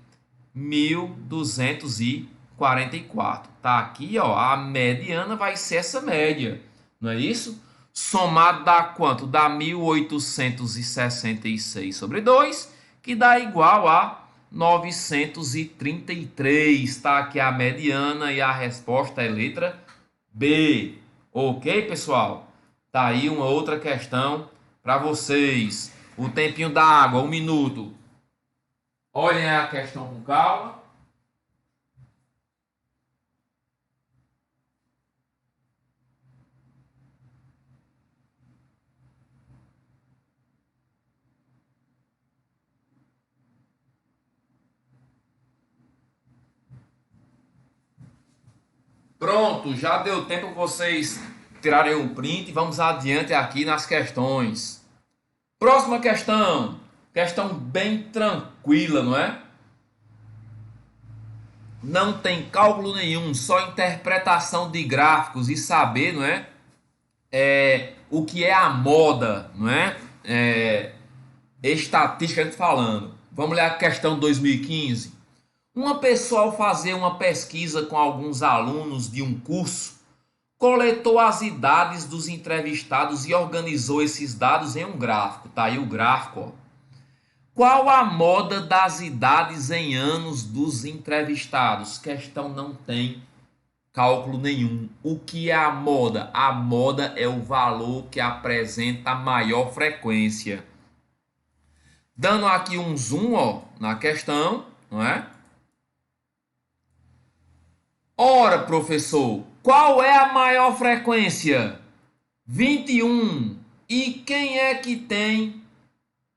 1.244. Tá aqui, ó, a mediana vai ser essa média, não é isso? Somado dá quanto? Dá 1.866 sobre 2, que dá igual a 933. Está aqui a mediana e a resposta é letra B. Ok, pessoal? Tá aí uma outra questão para vocês. O tempinho da água, 1 minuto. Olhem a questão com calma. Pronto, já deu tempo vocês tirarem o print. Vamos adiante aqui nas questões. Próxima questão. Questão bem tranquila, não é? Não tem cálculo nenhum, só interpretação de gráficos e saber, não é? O que é a moda, não é? Estatisticamente falando. Vamos ler a questão 2015. Uma pessoa, ao fazer uma pesquisa com alguns alunos de um curso, coletou as idades dos entrevistados e organizou esses dados em um gráfico. Tá aí o gráfico, ó. Qual a moda das idades em anos dos entrevistados? Questão não tem cálculo nenhum. O que é a moda? A moda é o valor que apresenta a maior frequência. Dando aqui um zoom, ó, na questão, não é? Ora, professor, qual é a maior frequência? 21. E quem é que tem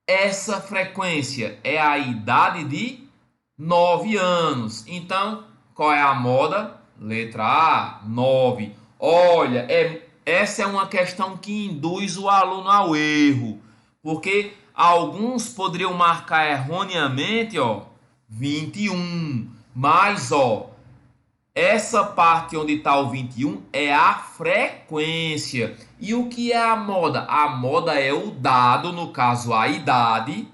essa frequência? É a idade de 9 anos. Então, qual é a moda? Letra A, 9. Olha, essa é uma questão que induz o aluno ao erro, porque alguns poderiam marcar erroneamente, ó, 21. Mas, ó, essa parte onde está o 21 é a frequência. E o que é a moda? A moda é o dado, no caso a idade,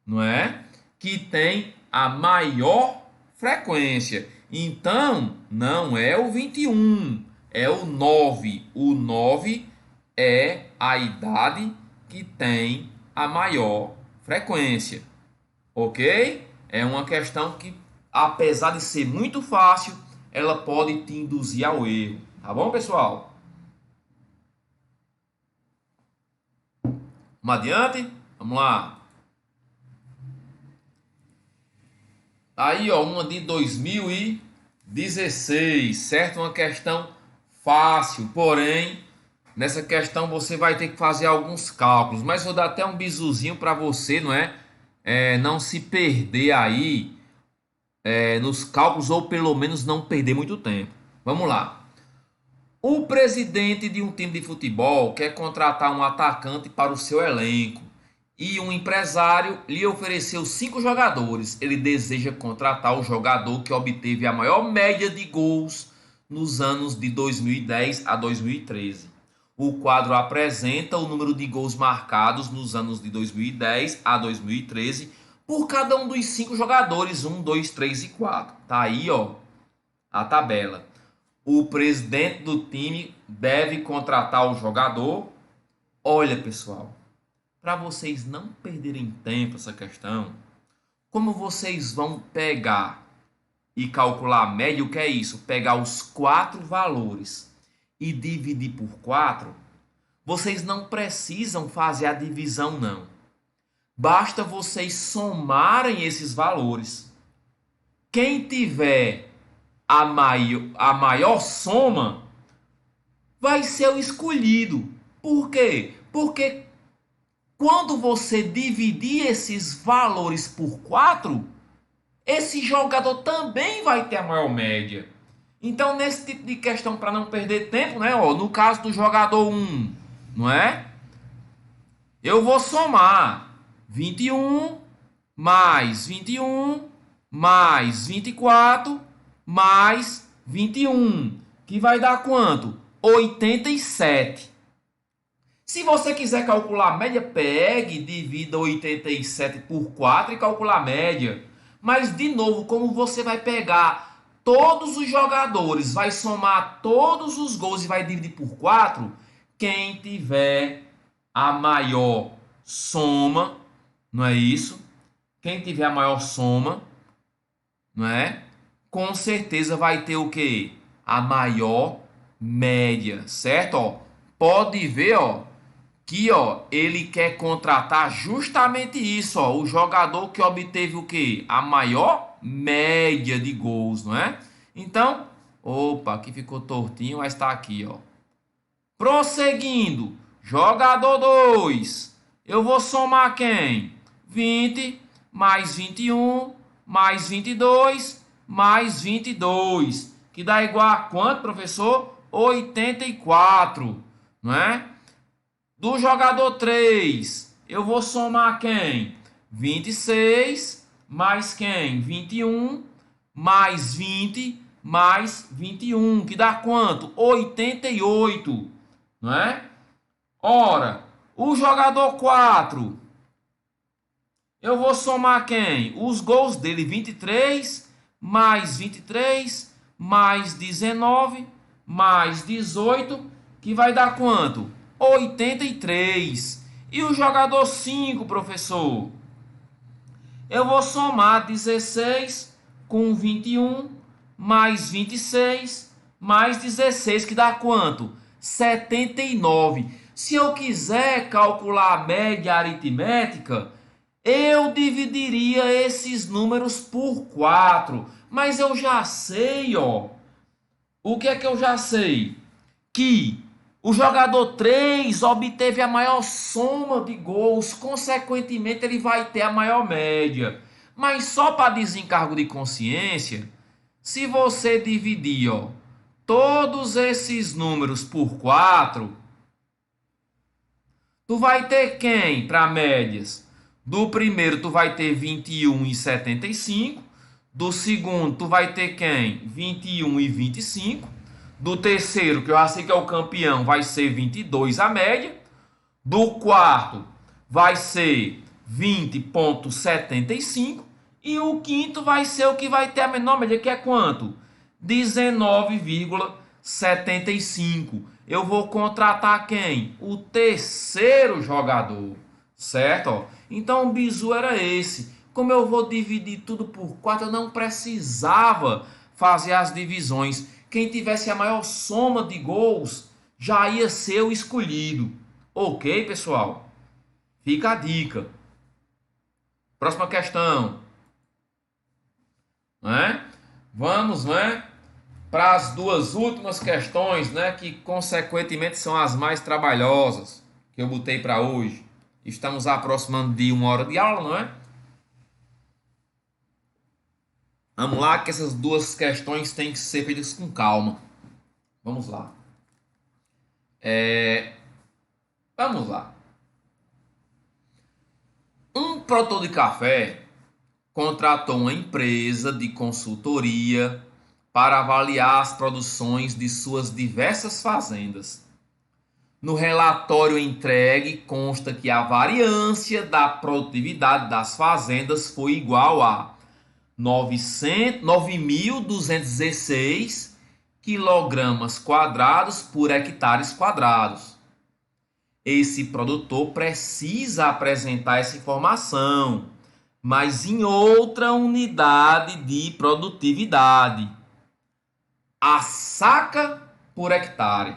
não é? Que tem a maior frequência. Então, não é o 21, é o 9. O 9 é a idade que tem a maior frequência. Ok? É uma questão que, apesar de ser muito fácil, ela pode te induzir ao erro. Tá bom, pessoal? Vamos adiante? Vamos lá. Aí, ó, uma de 2016, certo? Uma questão fácil, porém, nessa questão você vai ter que fazer alguns cálculos, mas vou dar até um bizuzinho para você, não é? Não se perder aí nos cálculos ou pelo menos não perder muito tempo. Vamos lá. O presidente de um time de futebol quer contratar um atacante para o seu elenco e um empresário lhe ofereceu 5 jogadores. Ele deseja contratar o jogador que obteve a maior média de gols nos anos de 2010 a 2013. O quadro apresenta o número de gols marcados nos anos de 2010 a 2013 por cada um dos 5 jogadores, 1, 2, 3 e 4. Tá aí, ó, a tabela. O presidente do time deve contratar o jogador. Olha, pessoal, para vocês não perderem tempo essa questão, como vocês vão pegar e calcular a média, o que é isso? Pegar os 4 valores e dividir por 4, vocês não precisam fazer a divisão, não. Basta vocês somarem esses valores. Quem tiver a maior soma vai ser o escolhido. Por quê? Porque quando você dividir esses valores por 4, esse jogador também vai ter a maior média. Então, nesse tipo de questão, para não perder tempo, né? Ó, no caso do jogador 1, não é? Eu vou somar 21 mais 21 mais 24 mais 21, que vai dar quanto? 87. Se você quiser calcular a média, pegue, divida 87 por 4 e calcular a média. Mas, de novo, como você vai pegar todos os jogadores, vai somar todos os gols e vai dividir por 4, quem tiver a maior soma, não é isso? Quem tiver a maior soma não é? Com certeza vai ter o quê? A maior média, certo? Ó, pode ver, ó, que ó, ele quer contratar justamente isso, ó, o jogador que obteve o quê? A maior média de gols, não é? Então, opa, aqui ficou tortinho, mas está aqui, ó. Prosseguindo, jogador 2. Eu vou somar quem? 20 mais 21 mais 22 mais 22, que dá igual a quanto, professor? 84, não é? Do jogador 3, eu vou somar quem? 26 mais quem? 21 mais 20 mais 21, que dá quanto? 88, não é? Ora, o jogador 4, eu vou somar quem? Os gols dele, 23 mais 23 mais 19 mais 18, que vai dar quanto? 83. E o jogador 5, professor? Eu vou somar 16 com 21 mais 26 mais 16, que dá quanto? 79. Se eu quiser calcular a média aritmética, eu dividiria esses números por 4. Mas eu já sei, ó. O que é que eu já sei? Que o jogador 3 obteve a maior soma de gols, consequentemente ele vai ter a maior média. Mas só para desencargo de consciência, se você dividir, ó, todos esses números por 4, tu vai ter quem para médias? Do primeiro tu vai ter 21 e 75, do segundo tu vai ter quem? 21 e 25. Do terceiro, que eu sei que é o campeão, vai ser 22 a média. Do quarto, vai ser 20,75. E o quinto vai ser o que vai ter a menor média, que é quanto? 19,75. Eu vou contratar quem? O terceiro jogador, certo? Então o bizu era esse. Como eu vou dividir tudo por 4, eu não precisava fazer as divisões. Quem tivesse a maior soma de gols já ia ser o escolhido. Ok, pessoal? Fica a dica. Próxima questão. Né? Vamos, né? Para as duas últimas questões, né? Que consequentemente são as mais trabalhosas que eu botei para hoje. Estamos aproximando de 1 hora de aula, não é? Vamos lá, que essas duas questões têm que ser feitas com calma. Vamos lá. Vamos lá. Um produtor de café contratou uma empresa de consultoria para avaliar as produções de suas diversas fazendas. No relatório entregue consta que a variância da produtividade das fazendas foi igual a 9.216 quilogramas quadrados por hectares quadrados. Esse produtor precisa apresentar essa informação, mas em outra unidade de produtividade. A saca por hectare.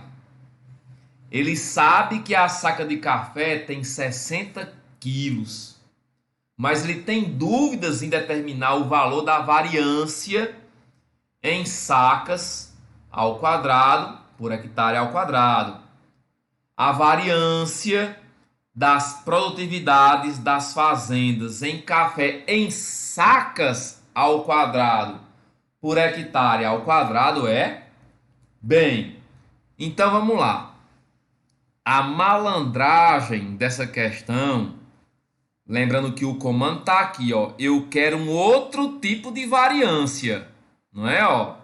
Ele sabe que a saca de café tem 60 quilos, mas ele tem dúvidas em determinar o valor da variância em sacas ao quadrado, por hectare ao quadrado. A variância das produtividades das fazendas em café em sacas ao quadrado por hectare ao quadrado é? Bem, então vamos lá. A malandragem dessa questão, lembrando que o comando está aqui, ó. Eu quero um outro tipo de variância, não é, ó?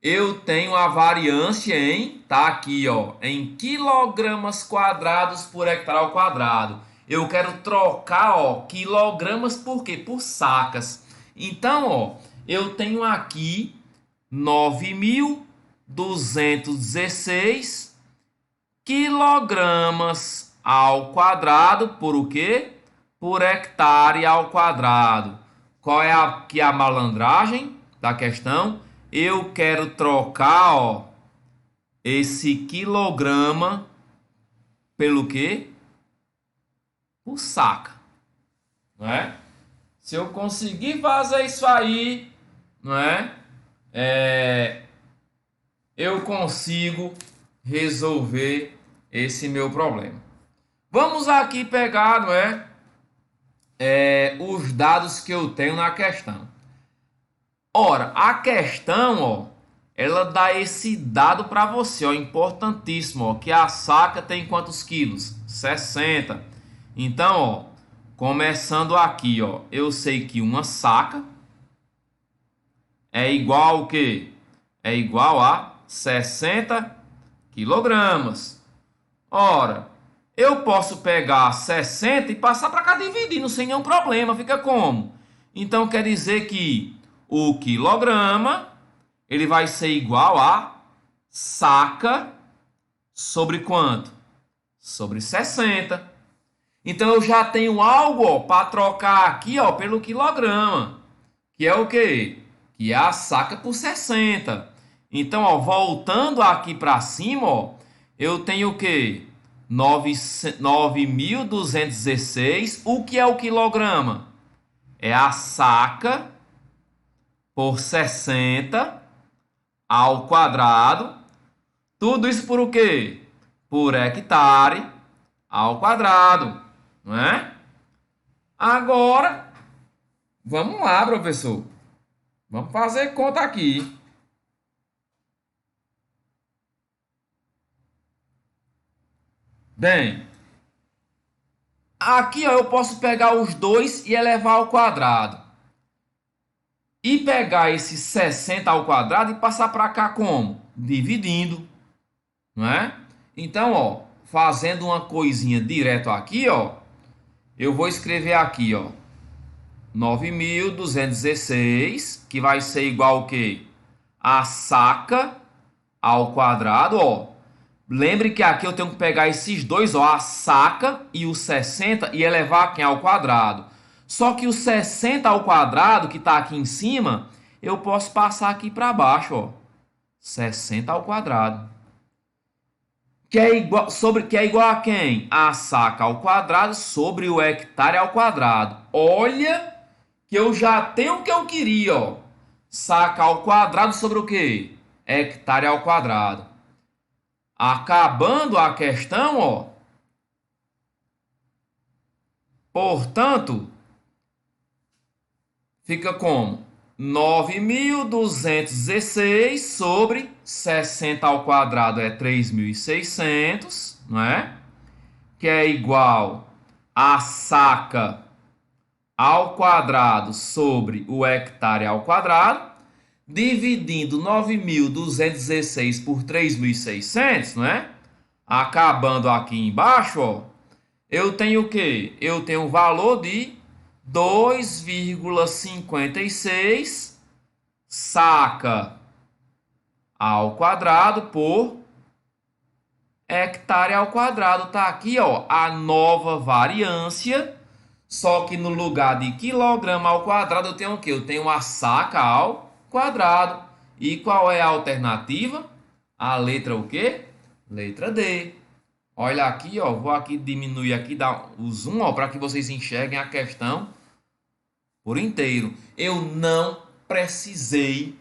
Eu tenho a variância em, tá aqui, ó, em quilogramas quadrados por hectare ao quadrado. Eu quero trocar, ó, quilogramas por quê? Por sacas. Então, ó, eu tenho aqui 9.216 quilogramas ao quadrado por o quê? Por hectare ao quadrado. Qual é a malandragem? da questão. Eu quero trocar, ó, esse quilograma pelo quê? Por saca, não é? Se eu conseguir fazer isso aí, não é? Eu consigo resolver esse meu problema. Vamos aqui pegar, não é? Os dados que eu tenho na questão. Ora, a questão, ó, ela dá esse dado para você, ó, importantíssimo, ó, que a saca tem quantos quilos? 60. Então, ó, começando aqui, ó, eu sei que uma saca é igual ao quê? É igual a 60 quilogramas. Ora, eu posso pegar 60 e passar para cá dividindo sem nenhum problema. Fica como? Então quer dizer que o quilograma ele vai ser igual a saca sobre quanto? Sobre 60. Então eu já tenho algo para trocar aqui, ó, pelo quilograma, que é o quê? Que é a saca por 60. Então, ó, voltando aqui para cima, ó, eu tenho o quê? 9.216. O que é o quilograma? É a saca por 60 ao quadrado. Tudo isso por o quê? Por hectare ao quadrado, não é? Agora, vamos lá, professor. Vamos fazer conta aqui. Bem, aqui ó, eu posso pegar os dois e elevar ao quadrado. E pegar esse 60 ao quadrado e passar para cá como? Dividindo, não é? Então, ó, fazendo uma coisinha direto aqui, ó, eu vou escrever aqui, ó, 9.216, que vai ser igual ao quê? A saca ao quadrado, ó. Lembre que aqui eu tenho que pegar esses dois, ó, a saca e o 60 e elevar quem ao quadrado. Só que o 60 ao quadrado, que está aqui em cima, eu posso passar aqui para baixo, ó. 60 ao quadrado. Que é igual a quem? A saca ao quadrado sobre o hectare ao quadrado. Olha que eu já tenho o que eu queria, ó. Saca ao quadrado sobre o quê? Hectare ao quadrado. Acabando a questão, ó. Portanto, fica como? 9.216 sobre 60 ao quadrado é 3.600, não é? Que é igual a saca ao quadrado sobre o hectare ao quadrado, dividindo 9.216 por 3.600, não é? Acabando aqui embaixo, ó, eu tenho o quê? Eu tenho o valor de 2,56 saca ao quadrado por hectare ao quadrado. Tá aqui, ó, a nova variância, só que no lugar de quilograma ao quadrado eu tenho o quê? Eu tenho a saca ao quadrado. E qual é a alternativa? A letra o quê? Letra D. Olha aqui, ó, vou aqui diminuir aqui, dar o zoom, ó, para que vocês enxerguem a questão por inteiro. Eu não precisei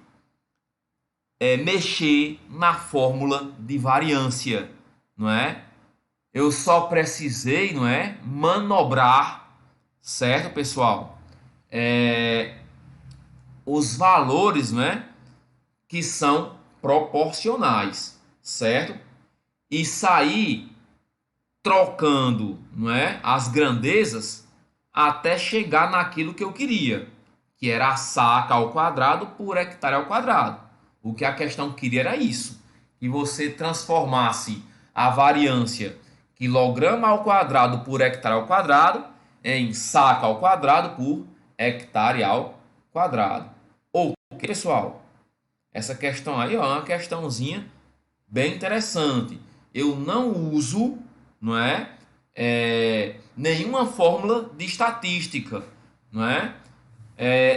mexer na fórmula de variância, não é? Eu só precisei, não é, manobrar, certo, pessoal? Os valores, não é, que são proporcionais, certo? E sair trocando, não é, as grandezas até chegar naquilo que eu queria, que era a saca ao quadrado por hectare ao quadrado. O que a questão queria era isso, que você transformasse a variância quilograma ao quadrado por hectare ao quadrado em saca ao quadrado por hectare ao quadrado. Ou, pessoal, essa questão aí ó, é uma questãozinha bem interessante. Eu não uso, não nenhuma fórmula de estatística, não é?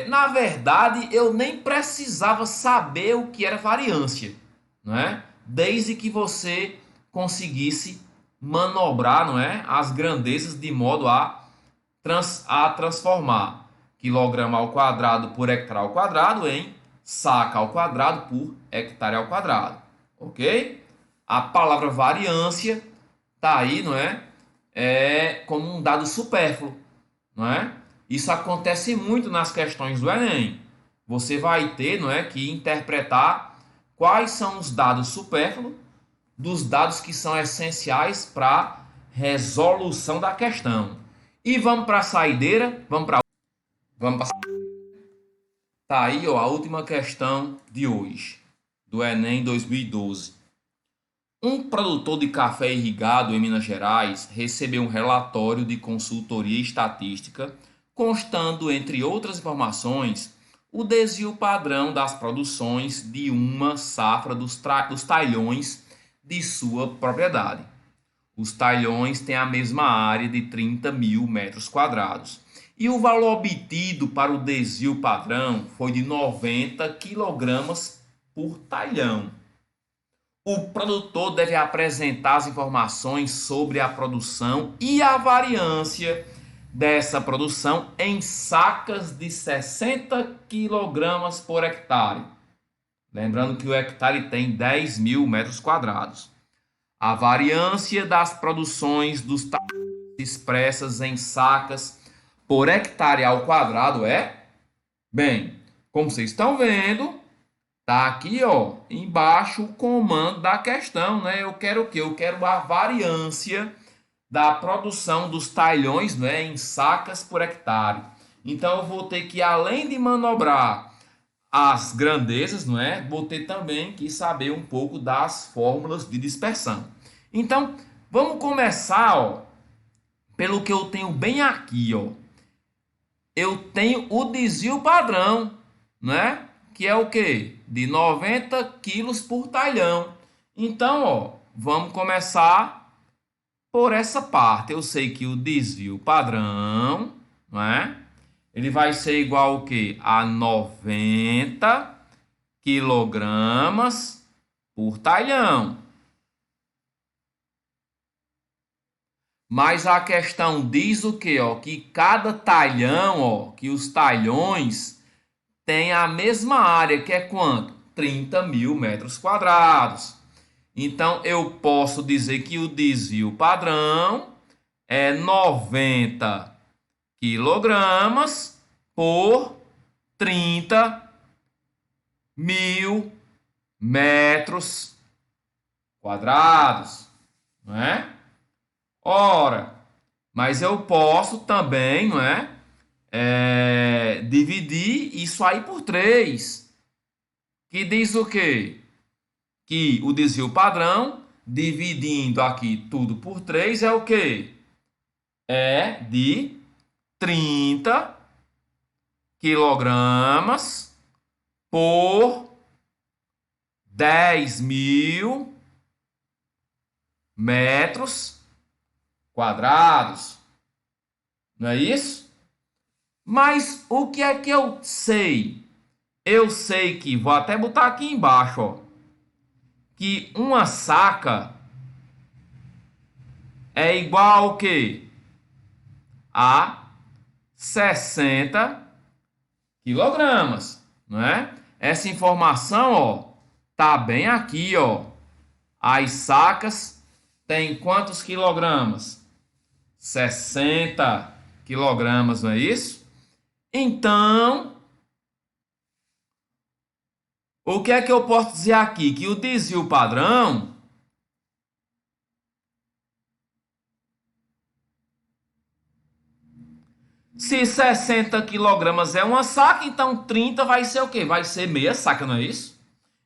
Na verdade, eu nem precisava saber o que era variância, não é? Desde que você conseguisse manobrar, não é, as grandezas de modo a transformar quilograma ao quadrado por hectare ao quadrado em saca ao quadrado por hectare ao quadrado, ok? A palavra variância está aí, não é? Como um dado supérfluo, não é? Isso acontece muito nas questões do Enem. Você vai ter, não é, que interpretar quais são os dados supérfluos dos dados que são essenciais para a resolução da questão. E vamos para a saideira, vamos para tá aí, ó, a última questão de hoje, do Enem 2012. Um produtor de café irrigado em Minas Gerais recebeu um relatório de consultoria estatística constando, entre outras informações, o desvio padrão das produções de uma safra dos talhões de sua propriedade. Os talhões têm a mesma área de 30 mil metros quadrados. E o valor obtido para o desvio padrão foi de 90 quilogramas por talhão. O produtor deve apresentar as informações sobre a produção e a variância dessa produção em sacas de 60 quilogramas por hectare. Lembrando que o hectare tem 10 mil metros quadrados. A variância das produções dos talhões expressas em sacas por hectare ao quadrado bem, como vocês estão vendo, tá aqui, ó, embaixo o comando da questão, né? Eu quero o quê? Eu quero a variância da produção dos talhões, né, em sacas por hectare. Então eu vou ter que, além de manobrar as grandezas, não é? Vou ter também que saber um pouco das fórmulas de dispersão. Então, vamos começar, ó, pelo que eu tenho bem aqui, ó. Eu tenho o desvio padrão, né? Que é o quê? De 90 quilos por talhão. Então, ó, vamos começar por essa parte. Eu sei que o desvio padrão, não é? Ele vai ser igual ao quê? A 90 quilogramas por talhão. Mas a questão diz o quê? Ó? Que cada talhão, ó, que os talhões têm a mesma área, que é quanto? 30 mil metros quadrados. Então, eu posso dizer que o desvio padrão é 90 quilogramas por 30 mil metros quadrados, não é? Ora, mas eu posso também, não é? Dividir isso aí por 3, que diz o quê? Que o desvio padrão, dividindo aqui tudo por 3, é o quê? É de 30 quilogramas por 10 mil metros quadrados. Não é isso? Mas o que é que eu sei? Eu sei que, vou até botar aqui embaixo, ó, que uma saca é igual ao quê? A 60 quilogramas, não é? Essa informação, ó, tá bem aqui, ó. As sacas têm quantos quilogramas? 60 quilogramas, não é isso? Então, o que é que eu posso dizer aqui? Que o desvio padrão se 60 quilogramas é uma saca, então 30 vai ser o quê? Vai ser meia saca, não é isso?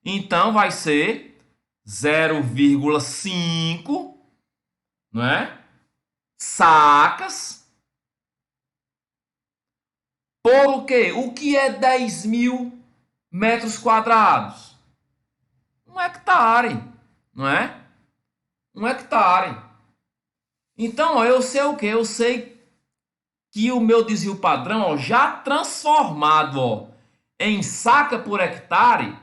Então vai ser 0,5, não é? Sacas por o quê? O que é 10 mil metros quadrados? Um hectare, não é? Um hectare. Então, ó, eu sei o quê? Eu sei que o meu desvio padrão, ó, já transformado, ó, em saca por hectare,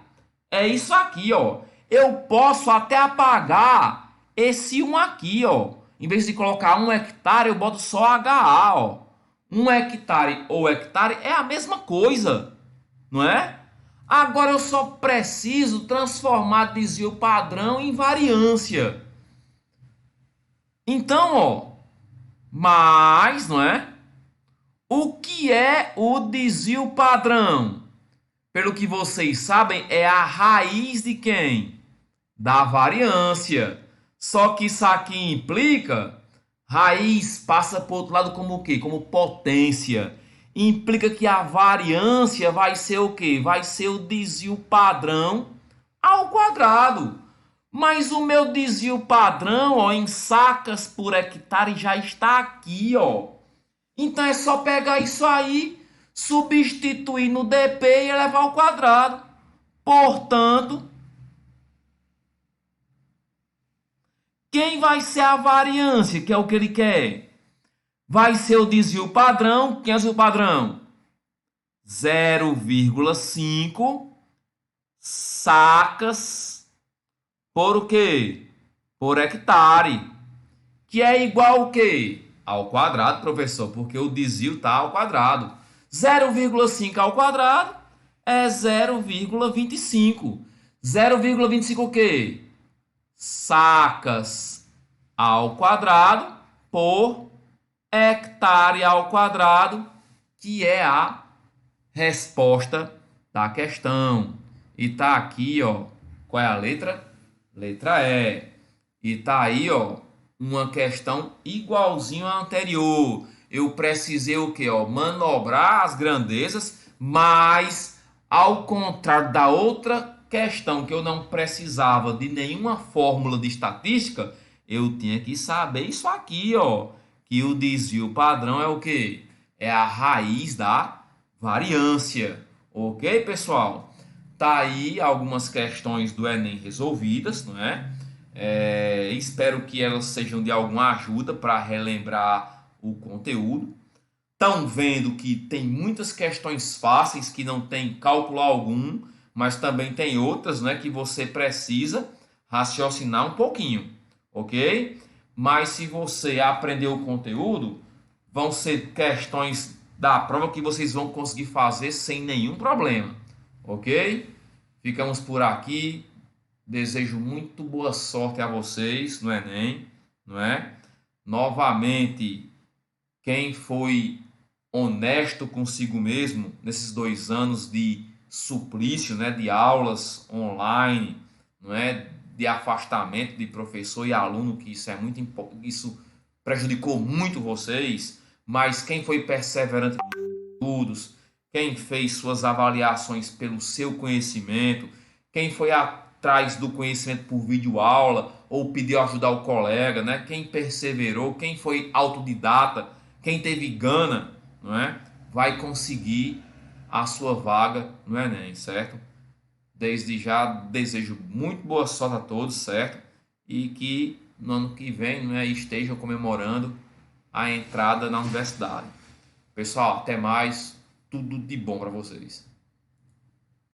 é isso aqui, ó. Eu posso até apagar esse 1 aqui, ó. Em vez de colocar 1 hectare, eu boto só HA, ó. 1 hectare ou hectare é a mesma coisa, não é? Agora eu só preciso transformar desvio padrão em variância. Então, ó, mas, não é? O que é o desvio padrão? Pelo que vocês sabem, é a raiz de quem? Da variância. Só que isso aqui implica, raiz passa para o outro lado como o quê? Como potência. Implica que a variância vai ser o quê? Vai ser o desvio padrão ao quadrado. Mas o meu desvio padrão, ó, em sacas por hectare já está aqui, ó. Então é só pegar isso aí, substituir no dp e elevar ao quadrado. Portanto, quem vai ser a variância, que é o que ele quer? Vai ser o desvio padrão. Quem é o desvio padrão? 0,5 sacas por o quê? Por hectare. Que é igual ao quê? Ao quadrado, professor, porque o desvio está ao quadrado. 0,5 ao quadrado é 0,25. 0,25 o quê? Sacas ao quadrado por hectare ao quadrado, que é a resposta da questão. E tá aqui, ó, qual é a letra? Letra E. E tá aí, ó, uma questão igualzinho à anterior. Eu precisei o quê? Ó, manobrar as grandezas, mas ao contrário da outra questão que eu não precisava de nenhuma fórmula de estatística, eu tinha que saber isso aqui, ó, que o desvio padrão é o quê? É a raiz da variância. Ok, pessoal? Tá aí algumas questões do Enem resolvidas, não é? Espero que elas sejam de alguma ajuda para relembrar o conteúdo. Estão vendo que tem muitas questões fáceis que não tem cálculo algum, mas também tem outras, né, que você precisa raciocinar um pouquinho, ok? Mas se você aprender o conteúdo, vão ser questões da prova que vocês vão conseguir fazer sem nenhum problema, ok? Ficamos por aqui. Desejo muito boa sorte a vocês no Enem, não é? Novamente, quem foi honesto consigo mesmo nesses 2 anos de suplício, né, de aulas online, não é, de afastamento de professor e aluno, que isso é muito isso prejudicou muito vocês, mas quem foi perseverante nos estudos, quem fez suas avaliações pelo seu conhecimento, quem foi atrás do conhecimento por videoaula ou pediu ajuda ao colega, né? Quem perseverou, quem foi autodidata, quem teve gana, não é? Vai conseguir a sua vaga no Enem, certo? Desde já desejo muito boa sorte a todos, certo? E que no ano que vem, não é, estejam comemorando a entrada na universidade. Pessoal, até mais, tudo de bom para vocês.